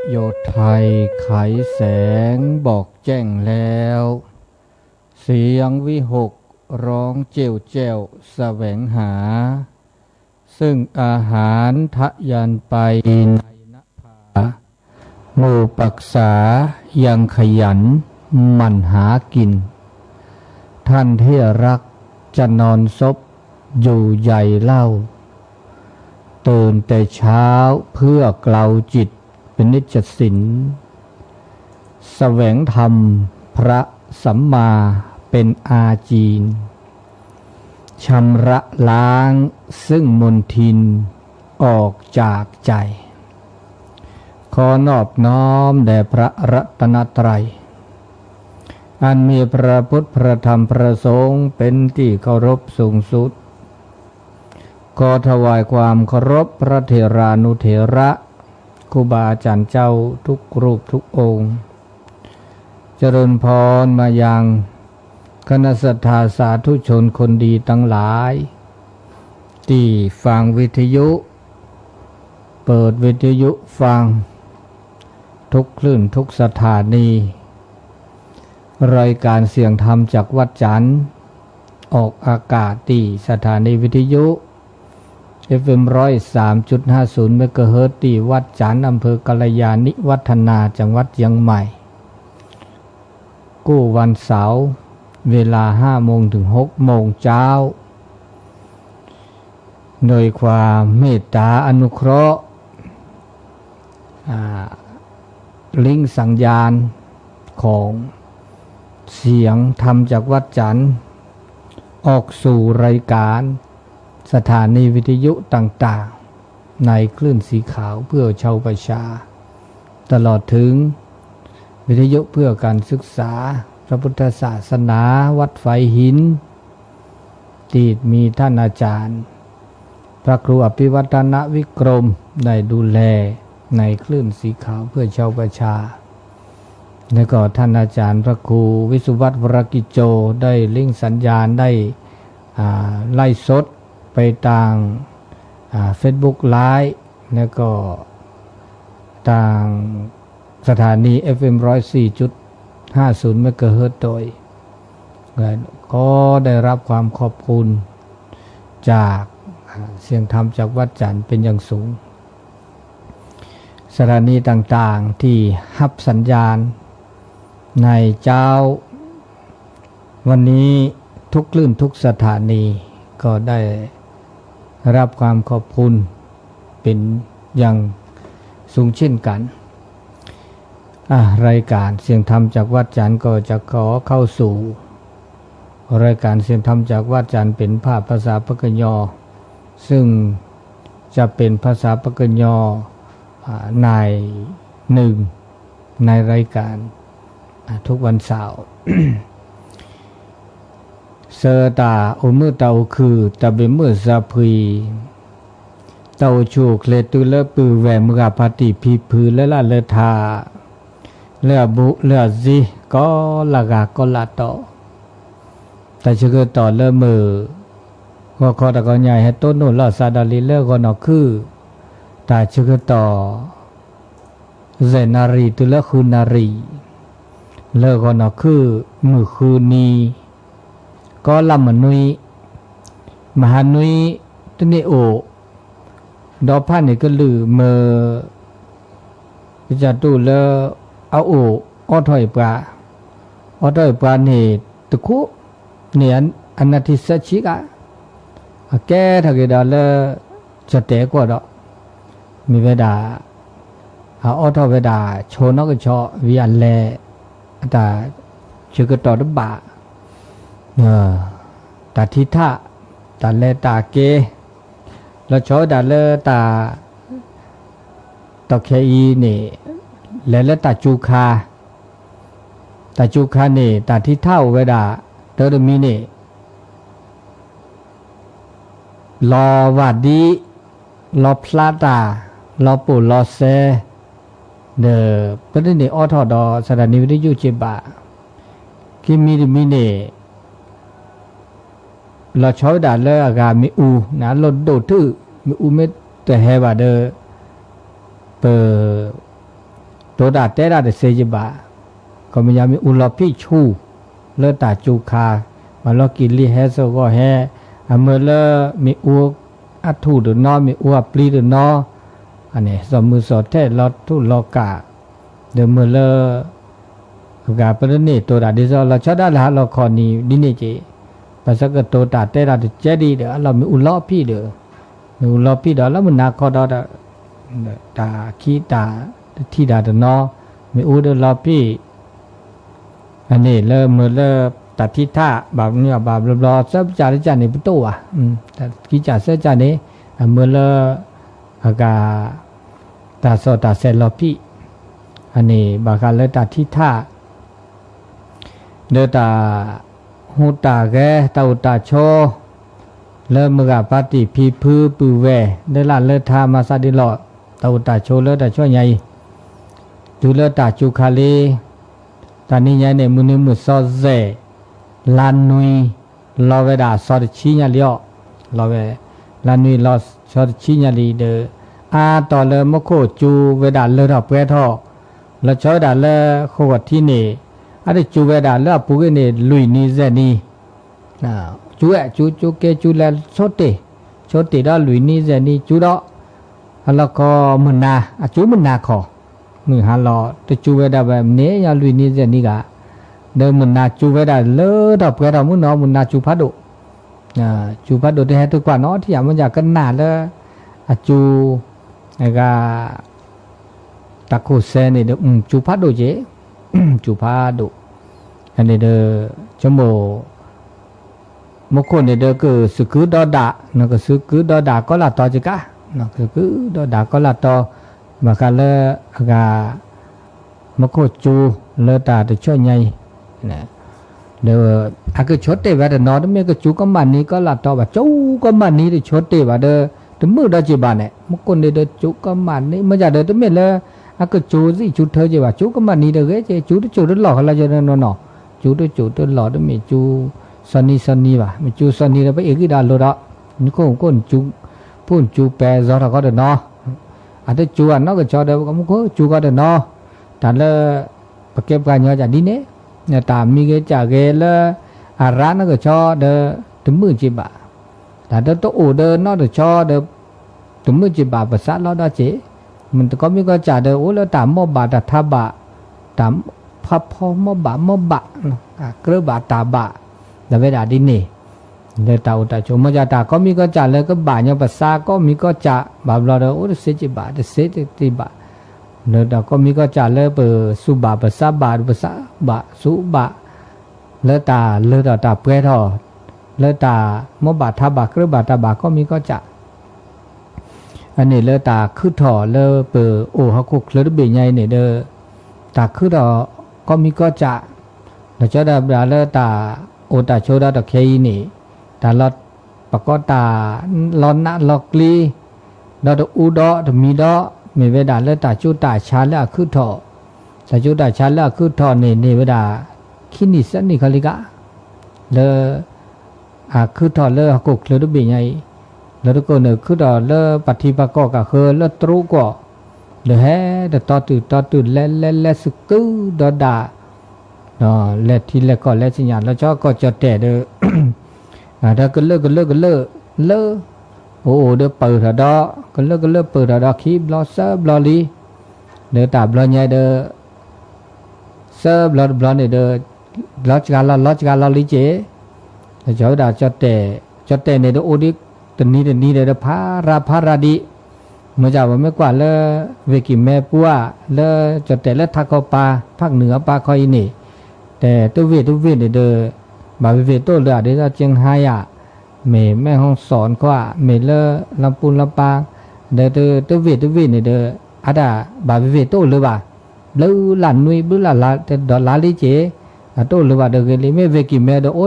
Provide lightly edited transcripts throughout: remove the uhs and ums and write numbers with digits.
โยไทยไขแสงบอกแจ้งแล้วเสียงวิหกร้องเจ้วแจ้วแสวงหาซึ่งอาหารทะยันไปในนภาหมู่ปักษายังขยันหมั่นหากินท่านที่รักจะนอนซบอยู่ใหญ่เล่าตื่นแต่เช้าเพื่อเกลาจิตเป็นนิจสินแสวงธรรมพระสัมมาเป็นอาจีนชำระล้างซึ่งมลทินออกจากใจขอนอบน้อมแด่พระรัตนตรัยอันมีพระพุทธพระธรรมพระสงฆ์เป็นที่เคารพสูงสุดขอถวายความเคารพพระเถรานุเถระครูบาอาจารย์เจ้าทุกรูปทุกองค์เจริญพรมายังคณะศรัทธาสาธุชนคนดีทั้งหลายที่ฟังวิทยุเปิดวิทยุฟังทุกคลื่นทุกสถานีรายการเสียงธรรมจากวัดจันทร์ออกอากาศที่สถานีวิทยุ FM 103.50 เมกะเฮิรตซ์ที่วัดจันทร์อำเภอกัลยาณิวัฒนาจังหวัดเชียงใหม่กู้วันเสาร์เวลา 5 โมงถึง 6 โมงเช้าโดยความเมตตาอนุเคราะห์ลิงก์สัญญาณของเสียงธรรมจากวัดจันทร์ออกสู่รายการสถานีวิทยุต่างๆในคลื่นสีขาวเพื่อชาวประชาตลอดถึงวิทยุเพื่อการศึกษาพระพุทธศาสนาวัดไฟหินที่มีท่านอาจารย์พระครูอภิวัฒนวิกรมได้ดูแลในคลื่นสีขาวเพื่อชาวประชาและก็ท่านอาจารย์พระครูวิสุวัฒน์วรกิจโจได้ลิงก์สัญญาณได้ไล่สดไปทางFacebook Live และก็ทางสถานี FM 104.50 เมกะเฮิรตซ์โดยก็ได้รับความขอบคุณจากเสียงธรรมจากวัดจันทร์เป็นอย่างสูงสถานีต่างๆที่รับสัญญาณในเจ้าวันนี้ทุกคลื่นทุกสถานีก็ได้รับความขอบคุณเป็นอย่างสูงเช่นกันรายการเสียงธรรมจากวัดจันทร์ก็จะขอเข้าสู่รายการเสียงธรรมจากวัดจันทร์เป็นภาษาปากยอซึ่งจะเป็นภาษาปากยอในหนึ่งในรายการทุกวันเสาร์ เสตาอุมือเตาคือตะเบมือซาพีเตาชูเคลตุเลปือแหวมือปฏิพีพือและละเลทาเลือบุเลือซีก็ละกาก็ละต่อแต่ชื่อต่อเลือมือก็ขอตะกอนใหญ่ให้ต้นนู่นละซาดาลีเลือก็นอคือแต่ชื่อต่อเซนารีตุเลคือนารีเลือก็นอคือมือคือนีก็ลำมนุยมหานุยตนี่โอดอพันนี่ก็ลือเมอพิจาตุเลเอาโออถอยปลานี่ตะคุเนี่ยอันนาทิสัชิกะแก่ถ้าเกิดเลจะเตะกว่าดอกมีเวดาอถอยเวดาโชนก็ชอวิอันแลแต่ชื่อก็ต่อดบะตาทิทะตาเลตาเกแล้วชอดาเลตาตอเคอีนี่และตาจูคานี่ตาทิเท่าเวดาเตอร์มีนี่ลอวาดีลอพลาตาลอปูลอเซเดประเด็นนี้อทอดอสถานีวิทยุจิบะกิมีนี่เราชอบด่าเลิกอากามีอูนะเราโดดทื่อมีอูเม็ดแต่แฮบาเดอเป ตัวดาเตระเดเซจิบะก็มียามีอุลพิชูเลตาจูคามาลอกิลีเฮโซก็แฮเมื่อเลมีอูอัตุดนอมีอูปลีดนออันนี้สมือสอดเทลอทุลอกาเดเมื่อเลกาปรณีตัวดาดิซอเราชดาลาเราคอนีดิเนจิภาษาก็ตัวดาเตระเดเจดีเดเรามีอุลพิเดมีอุลพิเดแล้วมันนาคอดาตาขีตาที่ดาดนอมีอูเดลพิอันนี้เริ่มเมื่อเริ่มตัดทิท่าแบบนี้แบบรอเสื้อจ่าที่จ่าในประตูแต่กิจจ่าเสื้อจ่านี้เมื่อเริ่มอากาตาโซตาเซลพิอันนี้บางการเริ่มตัดทิท่าเดินตาหูตาแกตาอุตาโชเริ่มเมื่อกับปฏิพีพื้ปือแวได้ละเลิศทามาซาดิลอตาอุตาโชเลิศตาช่วยใหญ่ดูเลิศตาจูคาลีตอนนี้ยัยในมือนึงมือซอเซลานุยลอเวดาซอดชิญาลิโอลอเวลานุยลอซอดชิญาลีเดต่อเลยมโคจูเวดาเลอเปทอแล้วชอดาเลโควัดที่นี่อันนี้จูเวดาเลอปูกนี่ลุยนี่เจนี่จูเกจูเลโชติดอลุยนี่เจนี่จูดอแล้วก็มุนนาจูมุนนาขอมือหาลอตจูเวดาแบบนี้ยาลุยนี่เจนี่กะเดิมมุนนาจูเวดาเลอดอกเปทอมุนนอมุนนาจูพัดโดจูพัดโดที่ให้ตัวกว่าน้อที่อยากมันอยากกันหนาเลยจูไอ้กาตะโคเซนี่เดจูพัดโดเจจูพัดโดอันนี้เดจมโมมคนเนี่ยเดก็สึกดอดานักสึกดอดาก็ละต่อจิกะนักสึกดอดาก็ละต่อมาคันเลกามโคจูเลตาจะช่วยไงนะเดอาก็ชดเตว่าเดนอดเมก็จูก็มันนี้ก็ละต่อว่าจูก็มันนี้จะชดเตว่าเดถึงมือดอจิบาเนี่ยมคนเนี่ยเดจูก็มันนี้มันจะเดตัวเมเลยอาก็จูสิจูเธอจิว่าจูก็มันนี้เดก็จูหลอกอะไรจะนอนจูหลอกตัวเมจูสนีว่ะมันจูสนีแล้วไปเอกดาโลดะนี่ก็จูพูนจูแปรซอร์ก็เดนออาจจะจูอันนอกก็จอเดก็มุกจูก็เดนอแต่ละปเก็บกันยอจะดีเนี่ยตามมีเกจ่าเกลอาร้านนก็จอเดถึงมือจิบะแต่เดตัวอูเดนอเดจอเดถึงมือจิบะภาษาเราได้เจมันก็มีก็จ่าเดโอแล้วตามมอบาตทับบะตามพับพอมบะเกลือบาตาบะแต่เวลาดินี่เดตาอุตาโชมจาตาก็มีก็จ่าเลยก็บาเนี่ยภาษาก็มีก็จ่าบาบลาเดโอเสจิบะเสจิบะเดตาก็มีก็จ่าเลยเปสุบะภาษาบาภาษาบะสุบะเลตาตาเปรทอเลตามบาทับบะเกลือบาตาบะก็มีก็จ่าอันนี้เลตาคือถอเลเปโอฮักคุกเลเบใหญ่เนี่ยเดตาคือถอก็มีก็จ่าแล้วจะได้เลตาโอตาโชดาตะเคยนี่ตาลอดปะก็ตาลอนนะลอกลีดอตอูดอตมีดอมีเวดาเลตาจูตาชาละคือถอสาจูตาชาละคือถอนี่เวดาคินิสนี่คลิกะเลคือถอเลฮักคุกเลเบใหญ่แล้วก็เนี่ยคือดอเลปฏิปกก็คือเลตรุก็เดเฮเดตอตุเลสกุดอดาเลที่เลก็เลสัญญาณแล้วก็จะแต่เดถ้าก็เลิกโอ้เดเปิดดอก็เลิกเปิดดอคีบลอเซอร์บลอลีเดตาบลอใหญ่เดเซอร์บลอเนี่ยเดลอจกาลอลีเจแล้วดาจะแต่เนี่ยเดโอดิตนี้เดพาราดีเมื่อจะว่าไม่กว่าเลเวกิแม่ปัวเลจะแต่ละทักปาภาคเหนือปาคอยนี่แต่ตัวเวเนี่ยเดบาเวตัวเรือเดจะเจียงไฮ้อะแม่ห้องสอนก็เมเลลำปูนลำปางเดตัวเวเนี่ยเดอาดาบาเวตัวเรือว่าเลือหลานนุยบุลาแต่ดอลลาลิเจตัวเรือว่าเดกเลยไม่เวกิแม่เดโอ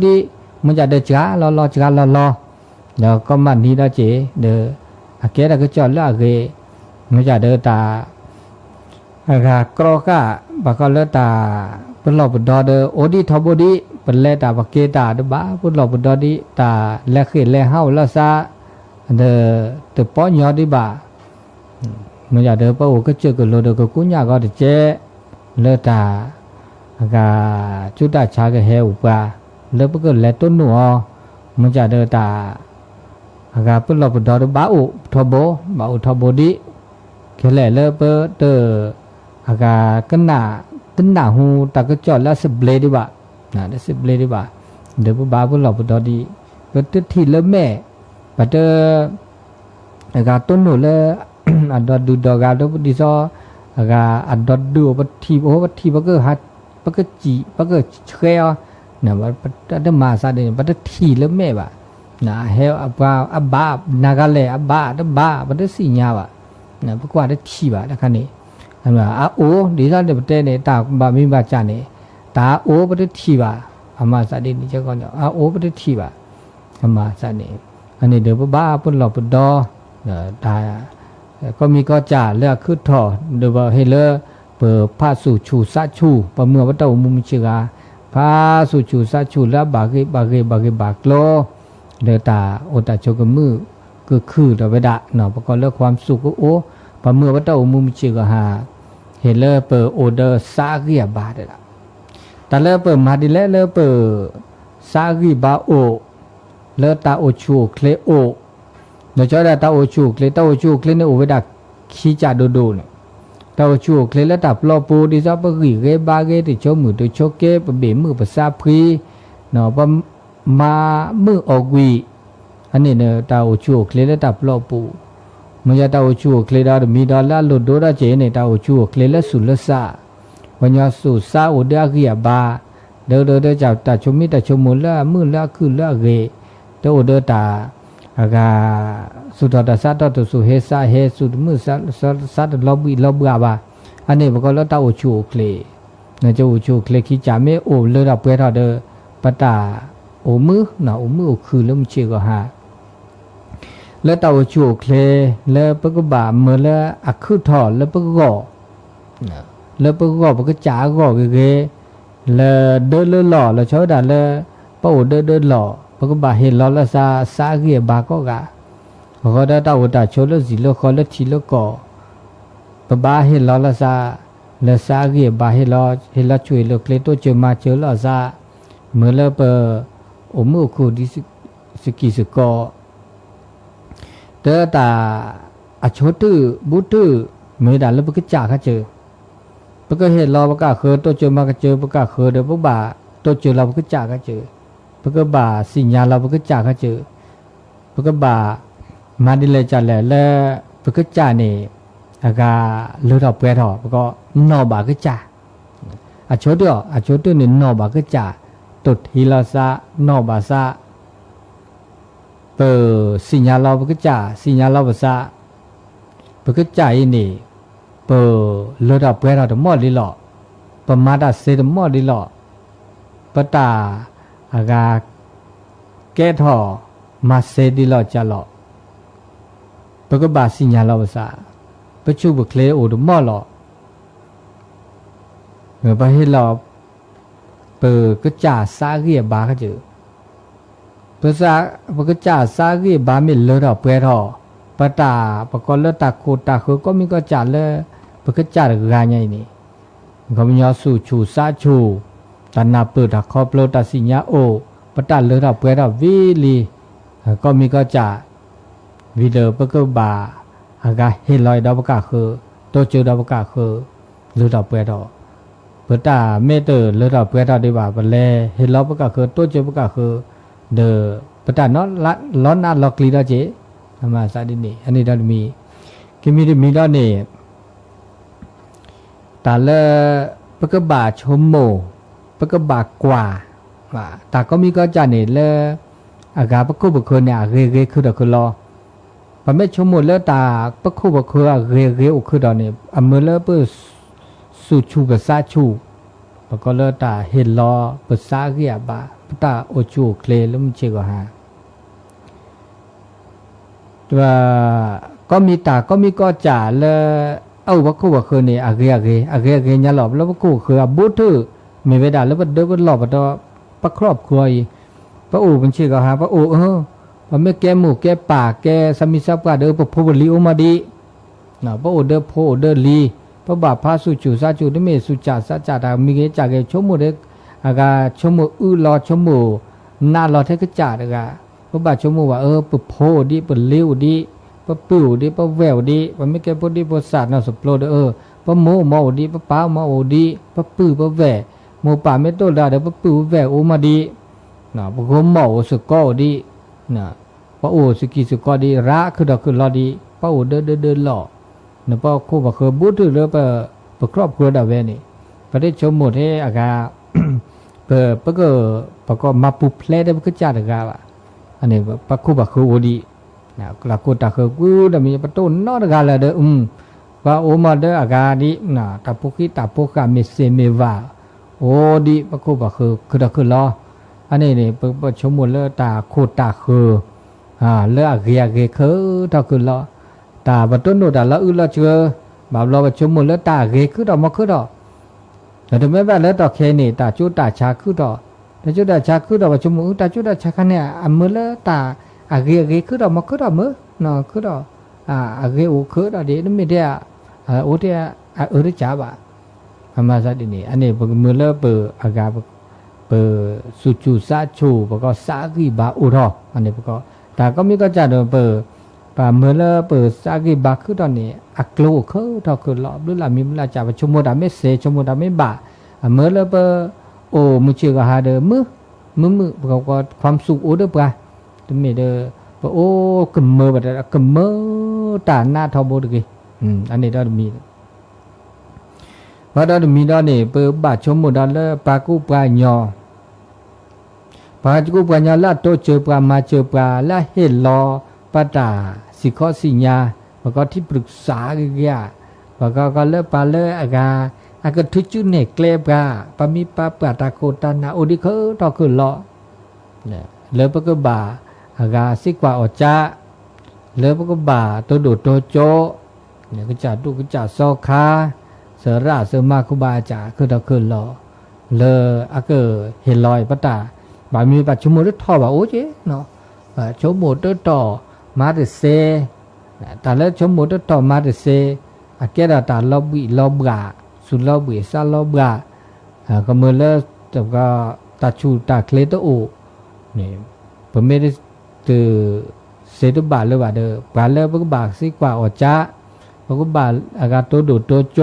ดีมันจะเดจ้ารอแล้วก็มันนี้ได้เจเดอเกดก็จอดละเกมันจะเดตากรอกะบากเลตาเป็นหลอกเป็นดอเดโอดีทอบดีเป็นเลตาบากเกตาเดบ้าเป็นหลอกเป็นดอดีตาเลเขเลเฮาละซาเดป้อนยอดีบ้า มันจะเดินไปโอ้ก็เจอกันโลเดก็กุ้งยาก็จะเจ๊เลือตาก็จุดตาชาก็เฮอุปาเลือดก็เล็ดต้นหนูมันจะเดินตาก็เปิดหลบดอดบ้าอุทบทบดีแค่แหล่เลือดเปิดเตอก็กันหน้าหูตาก็จอดแล้วสิบเลดีบ่ะนะได้สิบเลดีบ่ะเดี๋ยวบ้าเปิดหลบดอดีเปิดที่เลือดแม่ปัตเตอก็ต้นหนูเลยอันดอดูดอกาดดิซอก็อันดอดูปัตทีโอ้ปัตทีปักก็หัดปักก็จีปักก็เชี่ยวเนี่ยว่าปัตมาซาเดนปัตทีเลยแม่บ่ะนะเฮลอับบานากาเลอับบาปัตสีญาบ่ะเนี่ยปักว่าได้ทีบ่ะนะคันนี้อันว่าโอ้ดิซอเดปัตเตเนี่ยตาบามีบ่ะจานี่ตาโอ้ปัตทีบ่ะอามาซาเดนนี่เจ้าก็เนี่ยโอ้ปัตทีบ่ะอามาซาเดนอันนี้เดี๋ยวบ้าปุ่นหลบปุ่นดอตาก็มีก็จ่าเลือกขึ้นถอเดี๋ยวให้เลือกเปิดผ้าสู่ชูซาชูประเมื่อวัตถุมุมเชื่อผ้าสู่ชูซาชูแล้วบากโลเดือตาโอตาโชกมือคือเราไปด่าเนาะประกอบเลือกความสุขก็โอ้ประเมื่อวัตถุมุมเชื่อหาเห็นเลือกเปิดโอเดอร์ซาเกียบาเดละแต่เลือกเปิดมาดิเลือกเปิดซากีบาโอเลือตาโอชูเคลโอเดี๋ยวจะได้ตาโอชูเคลเนี่ยโอเวดักขี้จ่าโดเนี่ยตาโอชูเคลแล้วตาปลอปูดิซาปะกีเกบาเกติโชมือตัวโชเกปะเบมือปะซาพรีเนาะปะมามือออกวีอันนี้เนี่ยตาโอชูเคลแล้วตาปลอปูมันจะตาโอชูเคลดามีดอลลาร์ลดโดราเจเนี่ยตาโอชูเคลแล้วสุลซาวันยาสุซาโอเดียกียบาเดี๋ยวจะตาชมิตาชมุลละมือละคือละเกเดี๋ยวเดตาอากาสุดท้ายสัตว์ตัวสุเฮซ่าเฮสุดมือสัตว์ลบอาบาอันนี้มันก็แล้วตาโอชูเคลเนี่ยจะโอชูเคลขี้จ่าไม่โอเลือดเปรี้ยวเดอปตาโอมือนะโอมือคือเริ่มเชื่อก็หาแล้วตาโอชูเคลแล้วปกบ่าเมื่อแล้วอักขึ้นถอดแล้วปกก่อแล้วปกก่อปกจ่าก่อเกแล้วเดินเลื่อนหล่อแล้วชาวด่านแล้วป้าโอเดินหล่อปกบ่าเห็นล้อละซาเกียบาก็กะเขาได้ตาอุตาโชลสิโลคอลทีโลกอปบ้าเห็นล้อละละซาเกียบาเห็นล้อช่วยโลเคลโตเจอมาเจอล้อซาเมื่อแล้วเปอมือคูดิสกิสกอเตอตาอโชตุบุตุเมื่อด่าแล้วปกจ่าเขาเจอปกเห็นล้อปกเคอโตเจอมาก็เจอปกเคอเดี๋ยวปบ้าโตเจอเราปกจ่าเขาเจอปกบ่าสิญญาเราปกจ่าเขาเจอปกบ่ามาดิเลจ่าแหล่แล้วปกจ่าเนี่ยอากาเลือดออกเปรี้ยวปกนอบาก็จ่าอโชตุเนี่ยนอบาก็จ่าตุดฮิลาซานอบาซาเปิดสิญญาเราปกจ่าสิญญาเราภาษาปกจ่าอีนี่เปิดเลือดออกเปรี้ยวทั้งหมดเลยหรอประมาดาเซทั้งหมดเลยหรอปตาอากาแก้ท่อมาเซดิลอจาลอปกบาสิญญาลอภาษาปชุบเคลโอดมอลอเมื่อไปให้เราเปิดก็จ่าซาเกียบาก็เจอภาษาปกจ่าซาเกียบาไม่เลอดอเปรท่อปตาปกเลตาโคตาคือก็มีก็จ่าเลปกจ่าเรื่องไงนี่ก็มียอสูชูซาชูตานาเปิดคอปโลตัสิญญาโอปตาเลือดเปรวิลีก็มีก็จะวิเลปกบาอากาเฮลอยดาวกาคือโตเจอดาวกาคือเลือดเปรปตาเมเตอร์เลือดเปรดีบาเปเลเฮลอปกาคือโตเจอปกาคือเดปตานอล้อนนาล็อกลีดาเจอามาซาดินีอันนี้ดามีกิมีดานี่ตาเลปกบาชมโมปกบากว่าแต่ก็มีก็จะเนี่ยเลยอากาปกบุคคลเนี่ยเรคือดอกคือรอพอไม่ชมหมดแล้วตาปกบุคคลเรอุคือดอกเนี่ยอเมเลเปิดสูชูกับซาชูปก็เลยตาเห็นรอเปิดซาเกียบาตาโอชูเคลแล้วมันเชื่อหาว่าก็มีตาก็มีก็จ่าเลยเอาปกบุคคลเนี่ยเรเนี่ยหลอบแล้วปกบุคคลบูทูไม่ไปด่าแล้วก็เดินก็หลอกไปต่อปะครอบครัวพระอู่เป็นชื่อก็หาพระอู่พอไม่แก้หมูแก้ปากแก้สมิสับก็เดินพระพุทธลิโอมาดี นะพระโอเดอร์โพโอเดอร์ลีพระบาทพระสุจูซาจูได้เมสุจ่าสัจจาดามีเกจากเกชมุเดอากาชมุรอชมุนาลอเทกจ่าดากาพระบาทชมุว่าปะโพดีปะลิ้วดีปะปิวดีปะแววดีปะไม่เกปดีปะศาสตร์นะสุโปรเดปะโมโมดีปะป้าโมโอดีปะปื้อปะแวโมป่าไม่โตดาเดปะปื้อแวโอมาดีนะปะโกโมสุกอดีนะปะโอสุกิสุกอดีระคือดอกคือลอดีปะโอเดินหล่อนะปะคู่ปะคือบูตุเลยปะครอบครัวดาเวนี่ประเทศชมหมดให้อากาปะก็มาปุเพลได้ปะก็จ่าดากาอันนี้ปะคู่ปะคือโอดีนะกลากูตาคือกูดมีประตูนอดกาลเดว่าโอมาเดอากาดินะตาปุกิตาปุกามิเซเมวาโอดีปะคู่ปะคือดอกคือลออันนี้นี่ปะชมหมดเลยตาโคตาคือเลอเกียเกคือดอกคือลอตาประตูโนตาละละเชื่อบาบลอปะชมหมดเลยตาเกคือดอกมาคือดอกแต่ถึงแม้ว่าแล้วดอกแค่นี้ตาจุดตาชาคือดอกแต่จุดตาชาคือดอกปะชมหมดตาจุดตาชาคันเนี่ยมือเลยตาเกียคือดอกมาคือดอกมือเนาะคือดอกเกียโอคือดอกเดี๋ยวนี้ไม่ได้โอเดียได้จ้าบ่ามาซะดินี่อันนี้มือเลเปอากาเปสุจูซาชูปก็สากีบาอุทออันนี้ปก็แต่ก็มีก็จะเดินเปปามือเลเปสากีบาคือตอนนี้อักโลคือทอคือหลอบหรือละมีมลาจ่าชโมดาไม่เสชโมดาไม่บามือเลเปโอมุชิกะหาเดมือปก็ความสุขโอเดปะตัวมีเดโอ้กึมมือแบบกึมมือตาหน้าทอโบดกีอันนี้เรามีพอเรามีเราเนี่ยเปิดบาชมดาเลปากุปลาญอปากุปลาญอละโตเจอปลามาเจอปลาละเฮลอปาตาสิข้อสิญาแล้วก็ที่ปรึกษาเกี่ยแล้วก็เลิกปลาเลิกอากาทุจุเนี่ยเกลปลาปามีปลาปลาตาโคตานาโอดิเขาตอคือลอเนี่ยเลิกปะก็บาอากาสิกว่าอจาเลิกปะก็บาตัวดูตัวโจเนี่ยก็จะดูก็จะซอคาเสระเสมาคุบาจ่าคือเราคือรอเลอเกอเห็นลอยปะตาบามีปัจจุบันท่อบ่าโอ้เจ๊เนาะชมหมดต่อมาเดเซแต่แล้วชมหมดต่อมาเดเซแกดาตาลอบบิลอบกาสุลอบบิซาลอบกาก็เมื่อแล้วแต่ก็ตาชูตาเคลตโอเนี่ยผมไม่ได้ตือเซตุบาเลยว่าเด้อบาเลยพวกบาสิกว่าอจ้าพวกบาอากาโตดูโตโจ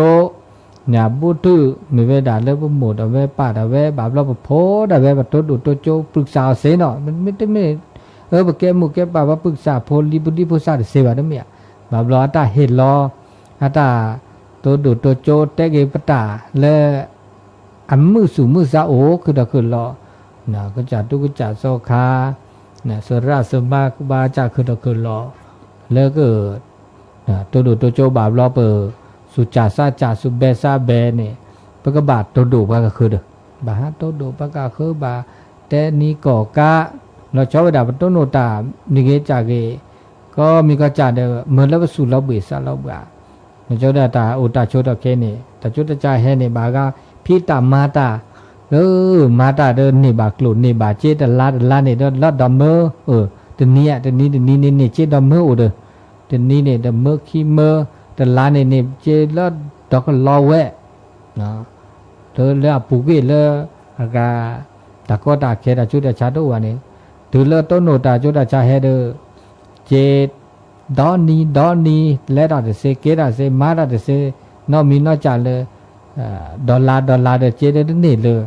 เนี่ยบูตุมีเวดาเลยพวกหมดเอาไว้ป้าเอาไว้บาปเราพโพเอาไว้แบบโตดูโตโจปรึกษาเสเนาะมันไม่บแกมุแกป่าว่าปรึกษาโพลีบุรีโพสาเสวะนั่นเนี่ยบาปเราตาเห็นรอตาโตดูโตโจเตเกปตาและอันมือสู่มือซาโอคือดอกคือรอนะก็จัดตุกจัดโซคานะสระสมาคุบาจาคือดอกคือรอแล้วก็ตัวดูตัวโจบาปรอเปอสุจ่าซาจ่าสุเบซาเบเนี่ยปะกบาทตัวดูปะก็คือเด้อบาฮะตัวดูปะก็คือบาแต่นี้ก่อกะเราชอบไปด่าปะต้นโนตามีเกจ่าเกก็มีก็จ่าเด้อเหมือนแล้วสุเราเบซาเราบาเราชอบด่าตาอุตาโชดแค่นี้แต่ชุดจ่าแห่เนี่ยบาก็พี่ตามาตามาตาเดินนี่บากลุ่นนี่บาเจตลาเนี่ยเดินลอดดอมเมอร์ตัวนี้เจดอมเมอร์เด้อตัวนี้เนี่ยดอมเมอร์คีเมอร์แต่ลาเนี่ยเจลอดดอกลอเวะนะเธอเลือกปุกเกลืออากาตะก็ตาแค่ตาจุดชาตัววันนี้ถือเลือต้นโนตาจุดชาเฮเดเจดอนนี้และดาเซเกดาเซมาดาเซนอมีนอจ่าเลยดอลลาร์เดเจเดนี่เลย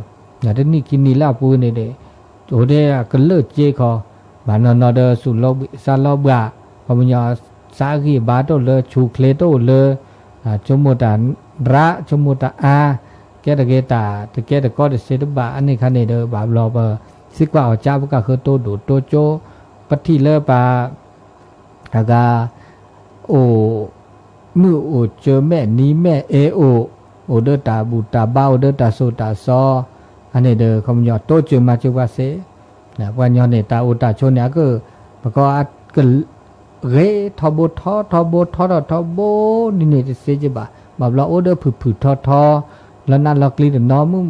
นะเดนี่กินนี่ลาปูนี่เดโอเดก็เลือกเจคอบานนอเดสุลอบซาลอบกาพอมันยาสากีบาโตเลยชูเคลโตเลยชมุตาระชมุตาอาแกตะเกตาตะแกตะก็เดเซตบาอันนี้คันนี้เดอบาบลอเปสิกว่าเอาจ้าพวกก็คือโตดูโตโจปัทธิเลปาอากาโอมือโอเจอแม่นี้แม่โอเดตาบูตาบ้าเดตาโซตาซออันนี้เดอคำยอโตเจอมาเจว่าเสนะวันยอเนี่ยตาอุตาชนเนี่ยก็ปก็ก็เรทอบทอทอบนี่เสจบะบาบลาโอเดอผึทอแล้วนั่นเรากลีเดนอมึง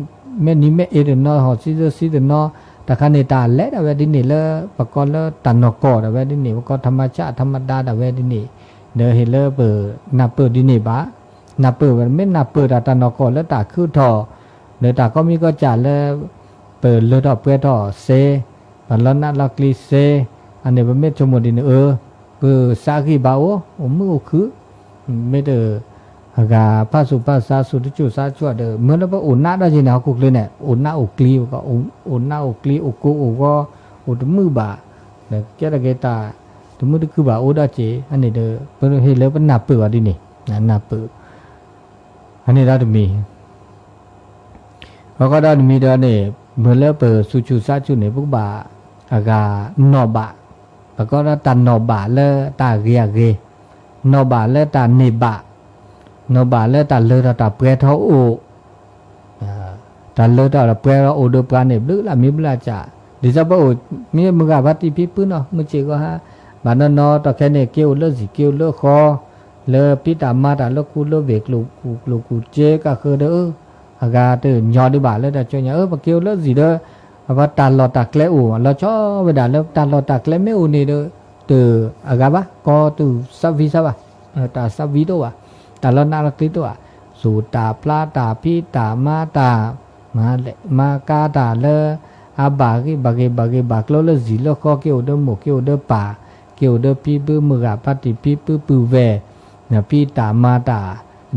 แม่นี้แม่เดนอหอซิเดนอแต่คันในตาและดาเวดินี่เลปกอลตันนกอดาเวดินี่ปกอธรรมชาติธรรมดาดาเวดินี่ เดอเฮเลเปิดนับเปิดดิเนบะนับเปิดไม่นับเปิดตานอกแล้วตาคือทอเดอตาก็มีก็จ่าแล้วเปิดเลดอกเปิดทอเซบัลลนัดลักลีเซอันนี้เป็นเม็ดชมดินเปิดสากีบาโอมือคือไม่เดออากาพาสุภาษาสุดจุสาชัวเดอเมื่อเราไปอุ่นหน้าได้ยินเขาคุกเลยเนี่ยอุ่นหน้าอุกลีก็อุ่นหน้าอุกลีอุกุอุก็อุดมือบาเด็กแก่เกตาตัวมือคือบาอุดาเจอันนี้เดอเป็นเฮเลเป็นนับเปิดดินี่นับเปิดอันนี้ได้มีเขาก็ได้มีเดอเนี่ยเมื่อเราเปิดสุจุสาชัวเนี่ยพวกบาอากาหนอบะแล้วก็ตันหนอบะแล้วตาเกียเกหนอบะแล้วตาเนบะนบาเลตาเลตาเปรทโอตาเลตาเปรโอเดปราเนบลึละมีบลาจ่าดิซาบโอมีมึงอาบัติพิปุนอมึงเจก็ฮะบานนอตะแค่เนี่ยเกี่ยวเลสิเกี่ยวเลคอเลปิตามาตาเลคูเลเวกลูกูเจก็คือเด้ออากาเตยอดิบาเลตาจอยปะเกี่ยวเลสิเด้อว่าตาลอตาเคลอูเราชอบเวลาเลตาลอตาเคลไม่อูนี่เด้อตืออากาบะก็ตือซับวิซาบะตาซับวิโตวะตาลนาลักติตัวสูตาปลาตาพีตามาตามาเลมากาตาเลอาบากิบากิโลเลจิโลข้อเกี่ยวเดหมกเกี่ยวเดป่าเกี่ยวเดปีปื้มือกาปฏิปีปื้เวเนี่ยพีตามาตา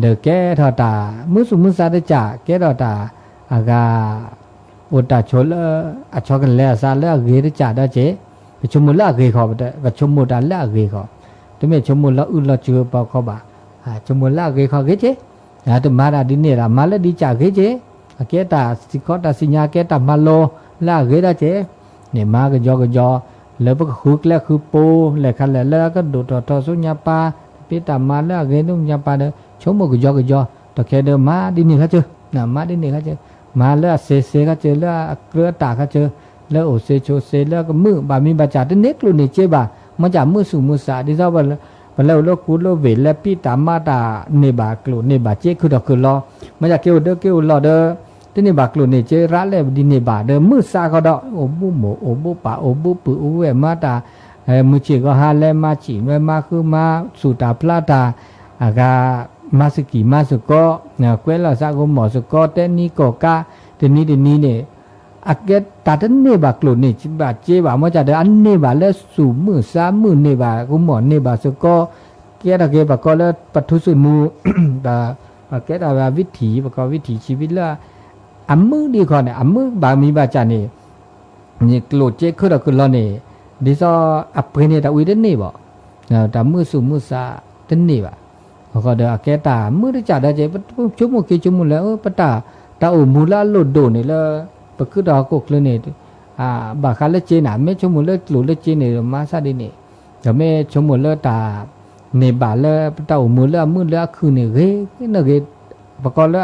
เดแก่ทอตามือสุมือซาเดจ่าแก่ทอตาอากาอุตตาชลอชอกันแล้วซาเลเกเดจ่าได้เจชมุลละเกขอบแต่ชมุตาละเกขอตัวเมื่อชมุลละอุลละเจือปอขอบาจมูกละเกขอเกเจตัวมาดาดินเนี่ยมาละดีจ่าเกเจเกตาสิกอตาสิญาเกตามาโลละเกดาเจเนี่ยมากะจอแล้วก็คึกแล้วคือปูแล้วคันแล้วก็ดูต่อสุญญาปาปิตามาละเกนุญญาปาเดชมกะจอตะแคเดมาดินนี่เขาเจอน่ะมาดินนี่เขาเจอมาละเซเขาเจอละเกลือตาเขาเจอแล้วโอเซโชเซแล้วก็มือบามีบาจ่าตเน็กลุนี่เจบามาจากมือสู่มือสาดิซาบะพอแล้วโลกูโลเวลปีตามาตาเนบากลูเนบาเจคือดอกคือรอมาจากเกี่ยวเด้อเกี่ยวรอเด้อที่เนบากลูเนเจระแล้วดิเนบาเด้อมือซาก็ดอกโอบุโมโอบุปะโอบุปุโอเวมาตามือเจก็หาแล้วมาจิเวมาคือมาสุตาพลาตาอากามาสกิมาสุก็เนี่ยเกวลาซากุหมอสุก็เตนี่ก็กาเตนี่เนี่ยอาเกตาเตเนบากลูนี่จิบาเจบามาจากเด้ออันเนบาแล้วสู่มือซามือเนบากุหมอเนบาสุก็เกตาเกบก็แล้วปัทุสุนูตาเกตาวิถีบก็วิถีชีวิตละอัมมือดีก่อนเนี่ยอัมมือบามีบาจานี่กลูเจคือเราคือเราเนี่ยดิซออัปเปเนี่ยตาอุยเดนนี่บ่ตามือสู่มือซาเดนนี่บ่ก็เดอเกตามือได้จ่าได้เจชุมุกิชุมุแล้วปตาอุมูลาโลดโดนี่ละปะคือดอกกเลยเนี่ยบาคาเลเจน่ะแม่ชุมุเลกลูเลเจเนี่ยมาซาดิเนี่ยแต่แม่ชุมุเลตาเนบาเลตาอุมูเลมือเลคือเนี่ยเกนเกปะก็เล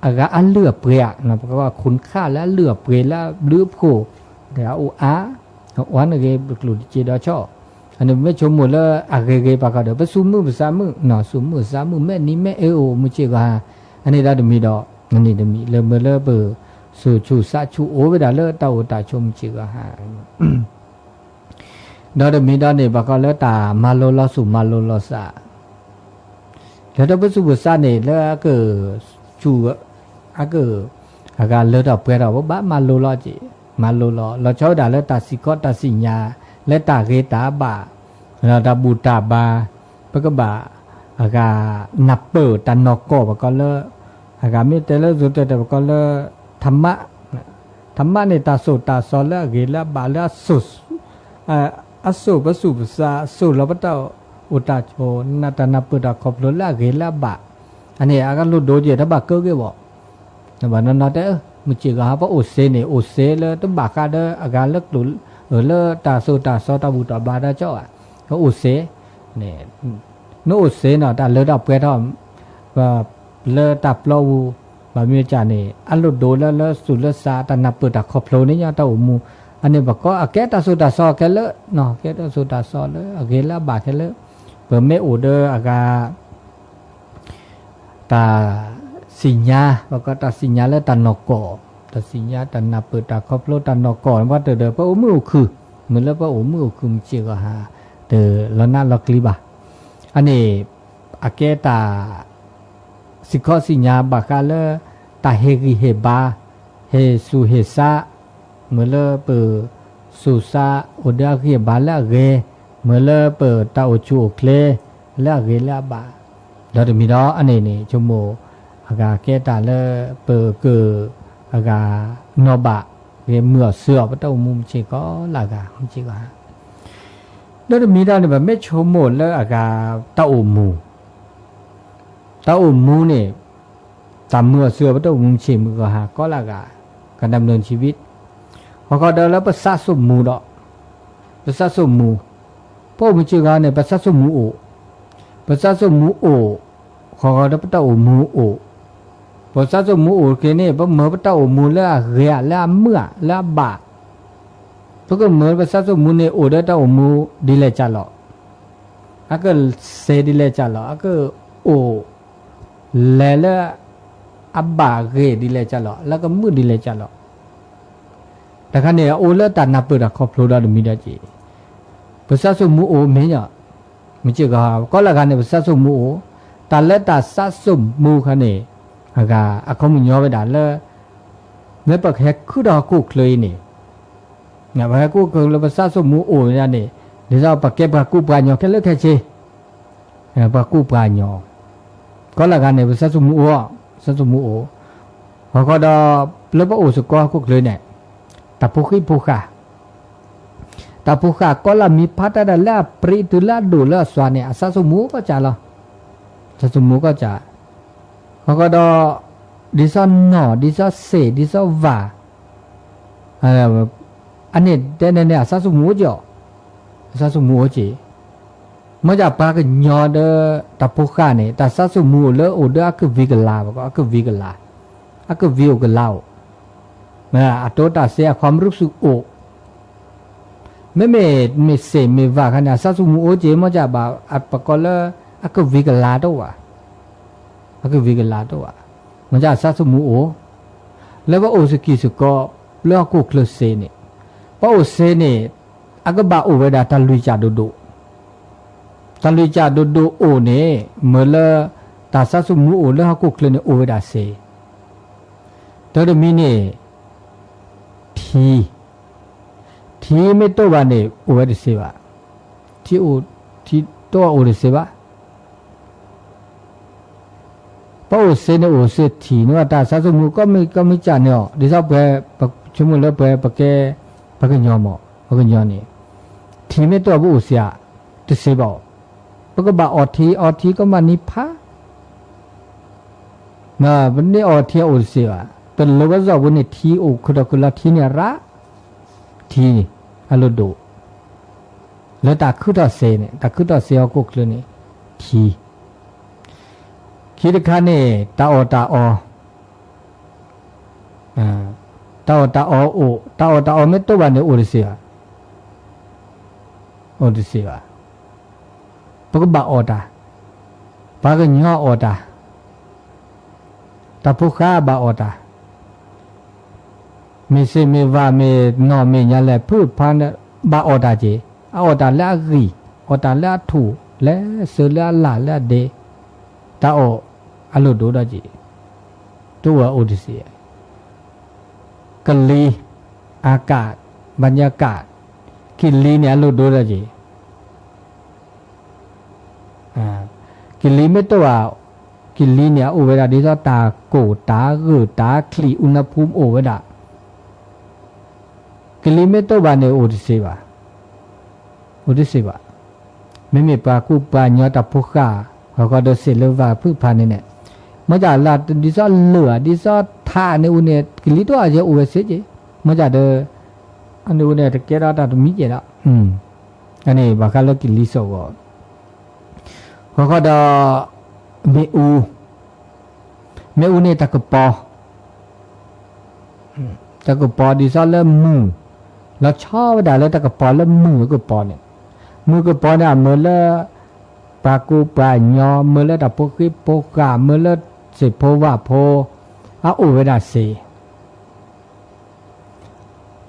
อากาอันเลือเปรียนะเพราะว่าคุณค่าและเลือเปรียและเลือโผเดี๋ยววันเกกลูเจดอชออันนี้ไม่ชมหมดแล้วเกปากก็เดี๋ยวไปซูมือภาษามือเนาะซูมือสามือแม่นี้แม่โอมือเจก็อันนี้ได้ดมีดอกอันนี้ดมีเลเมเลเบอสูชูซาชูโอเวดาเลตาโอตาชมเจก็ดอกดมีดอกเนี่ยปากก็แล้วตามาโลลอสูมาโลลอซาแล้วถ้าไปสูภาษาเนี่ยแล้วก็ชูอากาเลดอกเปรดอกบ้ามาโลลอจีมาโลลอเราชอบด่าแล้วตาสิกอตาสิญาและตาเกตาบาเราตาบูตาบาปะก็บาอากานับเปิดตันนอกก็ปะก็เลอากาไม่แต่ละสุดแต่ปะก็เลธรรมะเนี่ยตาสุตาสอนแล้วเกละบาแล้วสุอสุปสุภาษาสุเราปะเต้าอุตาโชนาตานับเปิดขอบลละเกละบาอันนี้อากาลุดโดเจถ้าบาเกก็บอกแต่บานนั้นแต่มึงเจก็หาว่าโอเซเนี่ยโอเซเลยต้องบากาเดอากาเลิกหลุดเลตาสุตาสอตาบุตาบาดาเจ้าเขาอุเสเนี่ยโนอุเสเนาะตาเลดอกเปทอมว่าเลตาปลาวบามีจานี่อันลุดโดเลสุเลสาตานับเปิดตาขอบโลนี่ยาตาอุมูอันนี้บอกก็แกตาสุตาสอแกเลเนาะแกตาสุตาสอเลอเกละบาแกเลเปิดเมอูเดออากาตาสิญญาบอกก็ตาสิญญาและตานอกตาสิญญาตานับเปิดตาขอบโลตานอกว่าเดอพระอุมือคือเหมือนแล้วพระอุมือคือเจก็หาเดอแล้วน่าลักลีบะ อันนี้อาเกตาสิข้อสิญญาบักาเลตาเฮกิเฮบาเฮสุเฮซาเมื่อเลเปสุซาโอเดาเฮบาละเกเมื่อเลเปตาโอจูโอเคลละเกละบาเราจะมีดออันนี้นี่ชั่วโมอากาเกตาเลเปเกอากาโนบะเกเมื่อเสือปะเต้ามุมชิก็ละกาชิก็เราจะมีดอเนี่ยแบบไม่ชั่วโมแล้วอากาเต้ามูเนี่ยตามเมื่อเสือพระเจ้ามุงเชมือก็หาก็ละการดำเนินชีวิตพอเขาเดินแล้วประสาทสมมูดอกประสาทสมมูพวกมันชื่อกันเนี่ยประสาทสมมูโอประสาทสมมูโอเขาเดินพระเจ้ามูโอประสาทสมมูโอคือเนี่ยพอเมื่อพระเจ้ามูแล้วเรียแล้วเมื่อแล้วบาพวกก็เมื่อประสาทสมมูเนี่ยโอเดินเจ้ามูดีเลยจ้าหรออาก็เซดีเลยจ้าหรออาก็โอแล้วอับบาเกดีเลยจ้าหรอแล้วก็มือดีเลยจ้าหรอแต่คันเนี่ยโอเลตันนับเปิดขอบโลดาดูมีได้จีภาษาสมุโอเมียไม่เชื่อก็ละกันเนี่ยภาษาสมุโอแต่ละแต่ภาษาสมุคันเนี่ยอากาอคมุญยอไปด่าเลยเมื่อปักแหกคือดอกกุกเลยเนี่ยเนี่ยปักแหกกุกเลยภาษาสมุโอเนี่ยเดี๋ยวเราปักเก็บปักกุปานยอแค่เลิกแค่เชปักกุปานยอก็ละกันเนี่ยภาษาสมุโอสัสมุโอเขาก็ดอแล้วพระโอสกอกุกเลยเนี่ยตาพุขีพุขาตาพุขาก็ละมีพัฒนาละปริตุละดูละสวานเนี่ยสัสมุก็จะละสัสมุก็จะเขาก็ดอดิซอนหนอดิซอเสดิซอวาอันนี้เนี่ยสัสมุจ่อสัสมุจีมื่อจะปากยอเดตาพุขาเนี่ยแต่สัสมูเลอโอเดอคือวิกลาบอกก็วิกลาก็วิวกลาวนะอัตโตตาเสียความรู้สึกโอไม่เสไม่ว่าขนาดสัสมูโอเจมื่อจะบ่าอัปกอเลก็วิกลาตัวก็วิกลาตัวมื่อจะสัสมูโอแล้วว่าโอสกิสก็เลือกกุคลเซเนี่ยเพราะโอเซเนี่ยก็บ่าโอเวดาตาลุยจาดูตาลุยจาดูโอเนี่ยเมื่อละตาสัสมูโอแล้วกุคลเนี่ยโอเวดาเซตัวเดมิเนี่ยทีไม่ตัววันเนี่ยโอเวดาเซวะที่ตัวโอเวดาเซวะเพราะโอเซเนี่ยโอเซทีเนี่ยตาสัสมูก็ไม่จานเนี่ยดิฉันไปชั่วโมงละไปปะยอมปะยอเนี่ยทีไม่ตัวบุโอเสียจะเซบปะก็บ่าอทีก็มานิพามาวันนี้อทีโอเสียเป็นโลกะวันนี้ทีโอคุละทีเนี่ยระทีอโลโดแล้วตาคุตาเซเนี่ยตาคุตาเซอกุกเลยเนี่ยทีคิดคันเนี่ยตาอตาอตาอโอตาอไม่ตัววันเนี่ยโอเสียปกบ่าออตาปากญอออตาตาพุขาบ่าออตาไม่เสไม่ว่าไม่นอไม่ยาแลพูดพันบ่าออตาเจออตาละรีออตาละถูและเสือละลาละเดตาออโลโดดาเจตัวโอดิเซียกลีอากาศบรรยากาศกิลีเนี่ยโลโดดาเจกิลีไม่ตัวกิลีเนี่ยโอเวดาดิซอตาโกตากือตาคลีอุณหภูมิโอเวดากิลีไม่ตัวบานเนี่ยโอดิเซบะไม่ปากูปาญอตาพุขาเขาก็เดเซเลวาพึ่งพาเนี่ยเมื่อจะลาดิซอเหลือดิซอท่าเนี่ยอุเนี่ยกิลีตัวอาจจะโอเวเซเจเมื่อจะเดอันนี้อุเนี่ยตะเกียร์ตาตรงนี้เจละอันนี้บางครั้งเรากิลีโซก็เขาก็ดอเมอูเนี่ยตะกปอดิซอเริ่มมือแล้วชอบได้แล้วตะกปอเริ่มมือกปอเนี่ยมือกปอเนี่ยเมื่อละปากูปาญอเมื่อละตะโพกิโปกาเมื่อละเสโพวาโพอาโอเวดาเซ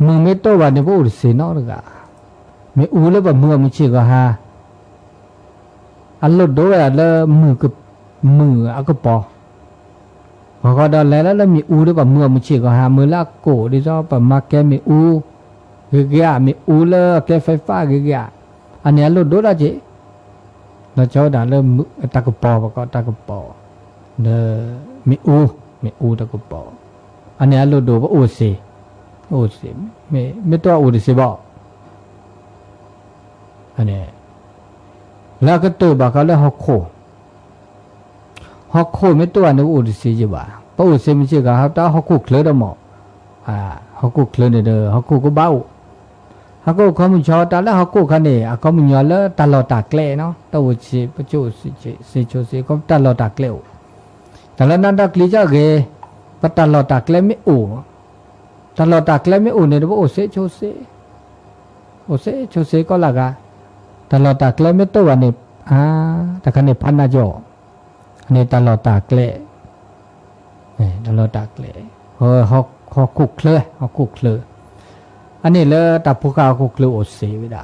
มือไม่โตวันเนี่ยพวกเสนอหรือกะเมอูแล้วแบบมือมันเชื่อก็ฮา อันลดด้วยอะแล้วมือกับมืออะก็ปอพอก็ดอแล้วมีอูด้วยป่ะมือมันเชี่ยก็หามือละโกดิจ้าป่ะมาแกมีอูเกียมีอูเลยแกไฟฟ้าเกียอันนี้ลดด้วยละจีแล้วเจ้าด่าเริ่มตะกปอป่ะก็ตะกปอเด้อมีอูตะกปออันนี้ลดด้วยป่ะอูสิไม่ตัวอูดิสิบ่อันนี้แล้วก็ตัวบ่ก็แล้วฮอกโคไม่ตัวนึกอุดสิจิบ่าปะอุดสิมันสิก็ฮะตาฮอกโคเคลดมฮอกโคเคลดเด้อฮอกโคก็บ้าฮอกโคเขามันชอตาแล้วฮอกโคคันนี่อะเขามันยอแล้วตลอดตาแกลเนาะตะอุสิปะจุสิโชสิก็ตลอดตาแกลแต่ละนั้นตะกลีจะเกปะตลอดตาแกลไม่อูตลอดตาแกลไม่อูเนี่ยบ่โอสิโชสิก็ละกะตลอดตาแกลไม่ตัวนี่ตะคันนี่พันนาจออันนี้ตลอดตาแกลตลอดตาแกลฮอกคุกเลยอันนี้เลยตาผู้กาวคุกเลยโอเสวิดา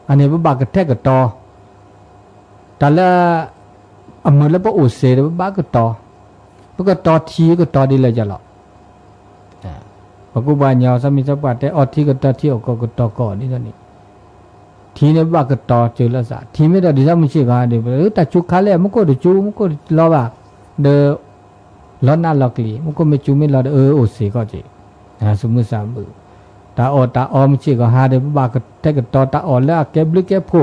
อันนี้บ่บากกระแทกกระตอแต่ละอำมือแล้วบ่โอเสแล้วบ่บากกระตอบ่กระตอทีก็ตอดีเลยจ้ะหรอพระกูบาญาสามีสัพพะแต่ออทีก็ตอที่ออกก็ตอก่อนนี่เท่านี้ทีเนี่ยบากกระตอเจอละสะทีไม่ได้ดิซะมันสิกาดิแต่จุคาแล้วมันก็ดิจูมันก็รอบาเดลอนาลอกลีมันก็ไม่จูไม่รอโอเสก็จิสมมุติสามมือตาออมสิก็หาได้บากกระแทกกระตอตาออแล้วแกบลึกแกโผ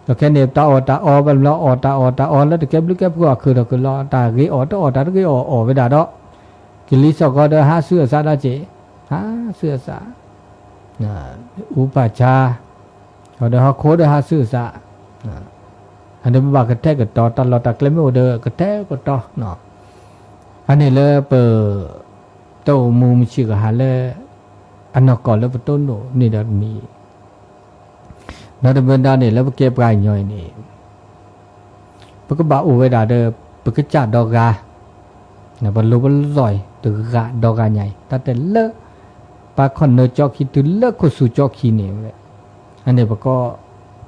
แล้วแค่เนี่ยตาอบันละตาออแล้วแกบลึกแกโผคือรอตาเกอตาเกอเวดาดอกกิลิสก็เดหาเสื้อซาดาเจหาเสื้อซาอุปชาเขาเดี๋ยวเขาโคเดี๋ยวหาซื้อซะอันนี้บากกระแทกกระตอตลอดตะเกลไม่โอเดอกระแทกกระตอเนาะอันนี้เลยเปิดโตมูมชิกหาเลยอันนอกก่อนแล้วต้นโนนี่เดี๋ยวมีแล้วเดินด้านนี้แล้วเก็บไก่ย่อยนี่ปกบาอูเวดาเดอปกจัดดอกกาเนี่ยบรรลุบรรลอยตึกกาดอกกาใหญ่แต่เลิกปากคอนเนอร์จอกขีตึเลิกก็สู่จอกขีเนี่ยเลยอันนี้ก็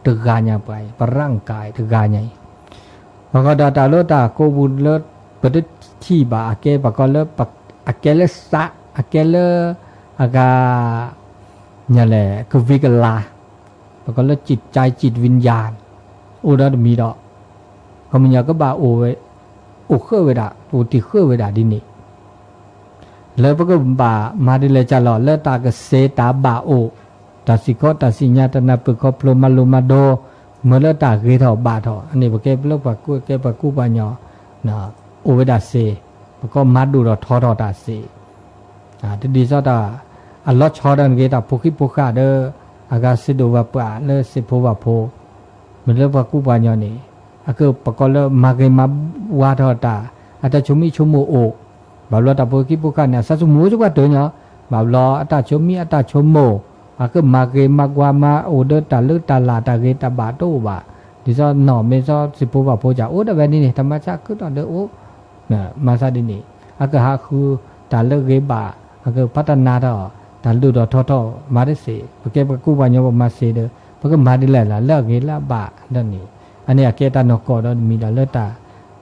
ตึกกาใหญ่ไปปร่างกายตึกกาใหญ่พอก็ดาตาโลตาโกบุเลิศเปิดที่บาอาเกปก็เลิศปักอาเกเลสะอาเกเลอากาเนี่ยแหละคือวิกลาปก็เลิศจิตใจจิตวิญญาณโอ้ดามีดอกก็มันอยากก็บาโอเวโอเคเวดาปูติเคเวดาดินี่แล้วก็บามาดิเลจาลอเลิศตาก็เซตาบาโอตาสิโกตาสิญาตนาปึกก็พลมาลุมาโดเมื่อเลิศตาเกถอบาทออันนี้บ่เก็บเลิกปะกูปะญอนะโอเวดาเซก็มาดูรอทอตาเซทีดีซอตาอัลลอฮ์ชอดันเกตาพุกิพุกาเดออากาสิโดวะปะเลสิโพวะโพเมื่อเลิกปะกูปะญอนี่อะคือปะก็เลิกมาเกมาวาทอตาอาตาชุมิชุโมโอบาลอตาพุกิพุกาเนี่ยซะสุมูจุกะตอญอบาลออาตาชุมิอาตาชุโมก็มาเกมากว่ามาโอเดตาลึกตาลาตาเกตาบาโตบะดิซอหนอเมซอสิโพวะโพจาโอดะเวนี่ธรรมชาติคือตอนเดโอนะมาซาดินี่ก็หาคือตาลึกเกบะก็พัฒนาดอตาลึกดอทอมาได้สิปะเกปะกูบะญอมาเสเดปะก็มาดิแลละเลิกเกละบะนั่นนี่อันนี้เกตานอกอดมีดาเลตา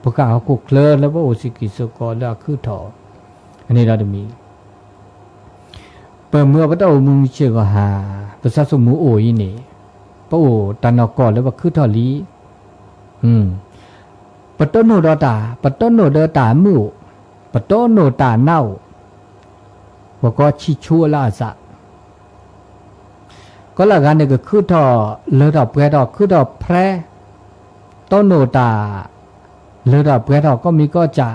ปะกะฮกุเคลแล้วบ่โอสิกิสกอละคือทออันนี้ดาดมีเปิดเมื่อพระเจ้ามึงเชื่อก็หาประชาสมุโอยินี่พระโอตานอกก่อนแล้วว่าคือทอลีปะต้นโนดตาปะต้นโนเดตามือปะต้นโนตาเน่าว่าก็ชิชัวลาสะก็ละกันเนี่ยก็คือทอเลอดอกแปรดอกคือดอกแพรต้นโนตาเลอดอกแปรดอกก็มีก็จะ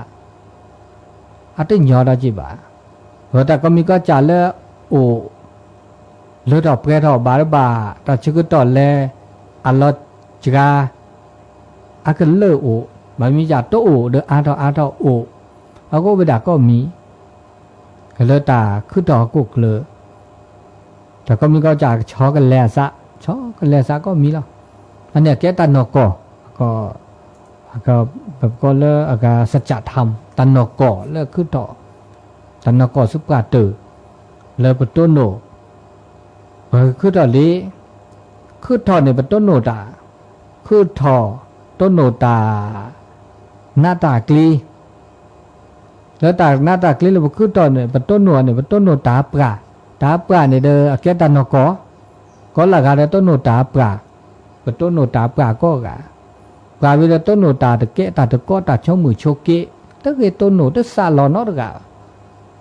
อัตยอดาจิบะแต่ก็มีก็จะเลอโอเลือดออกแก่ดอกบาร์บาแต่ชื่อก็ต่อแลอัลลอฮ์จกาอาก็เลือโอมันมีจากโตโอเดออาทอโอเอาก็ไปด่าก็มีเลือตาคือต่อกุกเลยแต่ก็มีก็จากชอกันแลซะชอกันแลซะก็มีแล้วอันเนี้ยแกตันนอกก็แบบก็เลืออากาสัจธรรมตันนอกเลือคือต่อตันนอกสุปกาเตอเลปต้นโนคือตอนนี้คือทอในปต้นโนตาคือทอโต ต้นโนตาหน้าตากลีแล้วตาหน้าตากลีเราคือตอนเนี่ยปต้นโนเนี่ยปต้นโนตาปลาเนี่ยเด้อแกตานก็ละกาเด้อต้นโนตาปลาปต้นโนตาปลาก็กะปลาเวลาต้นโนตาตะเกะตาตะก็ตาช่องมือโชเกะตะเกต้นโนตะซาลอนอตะกะ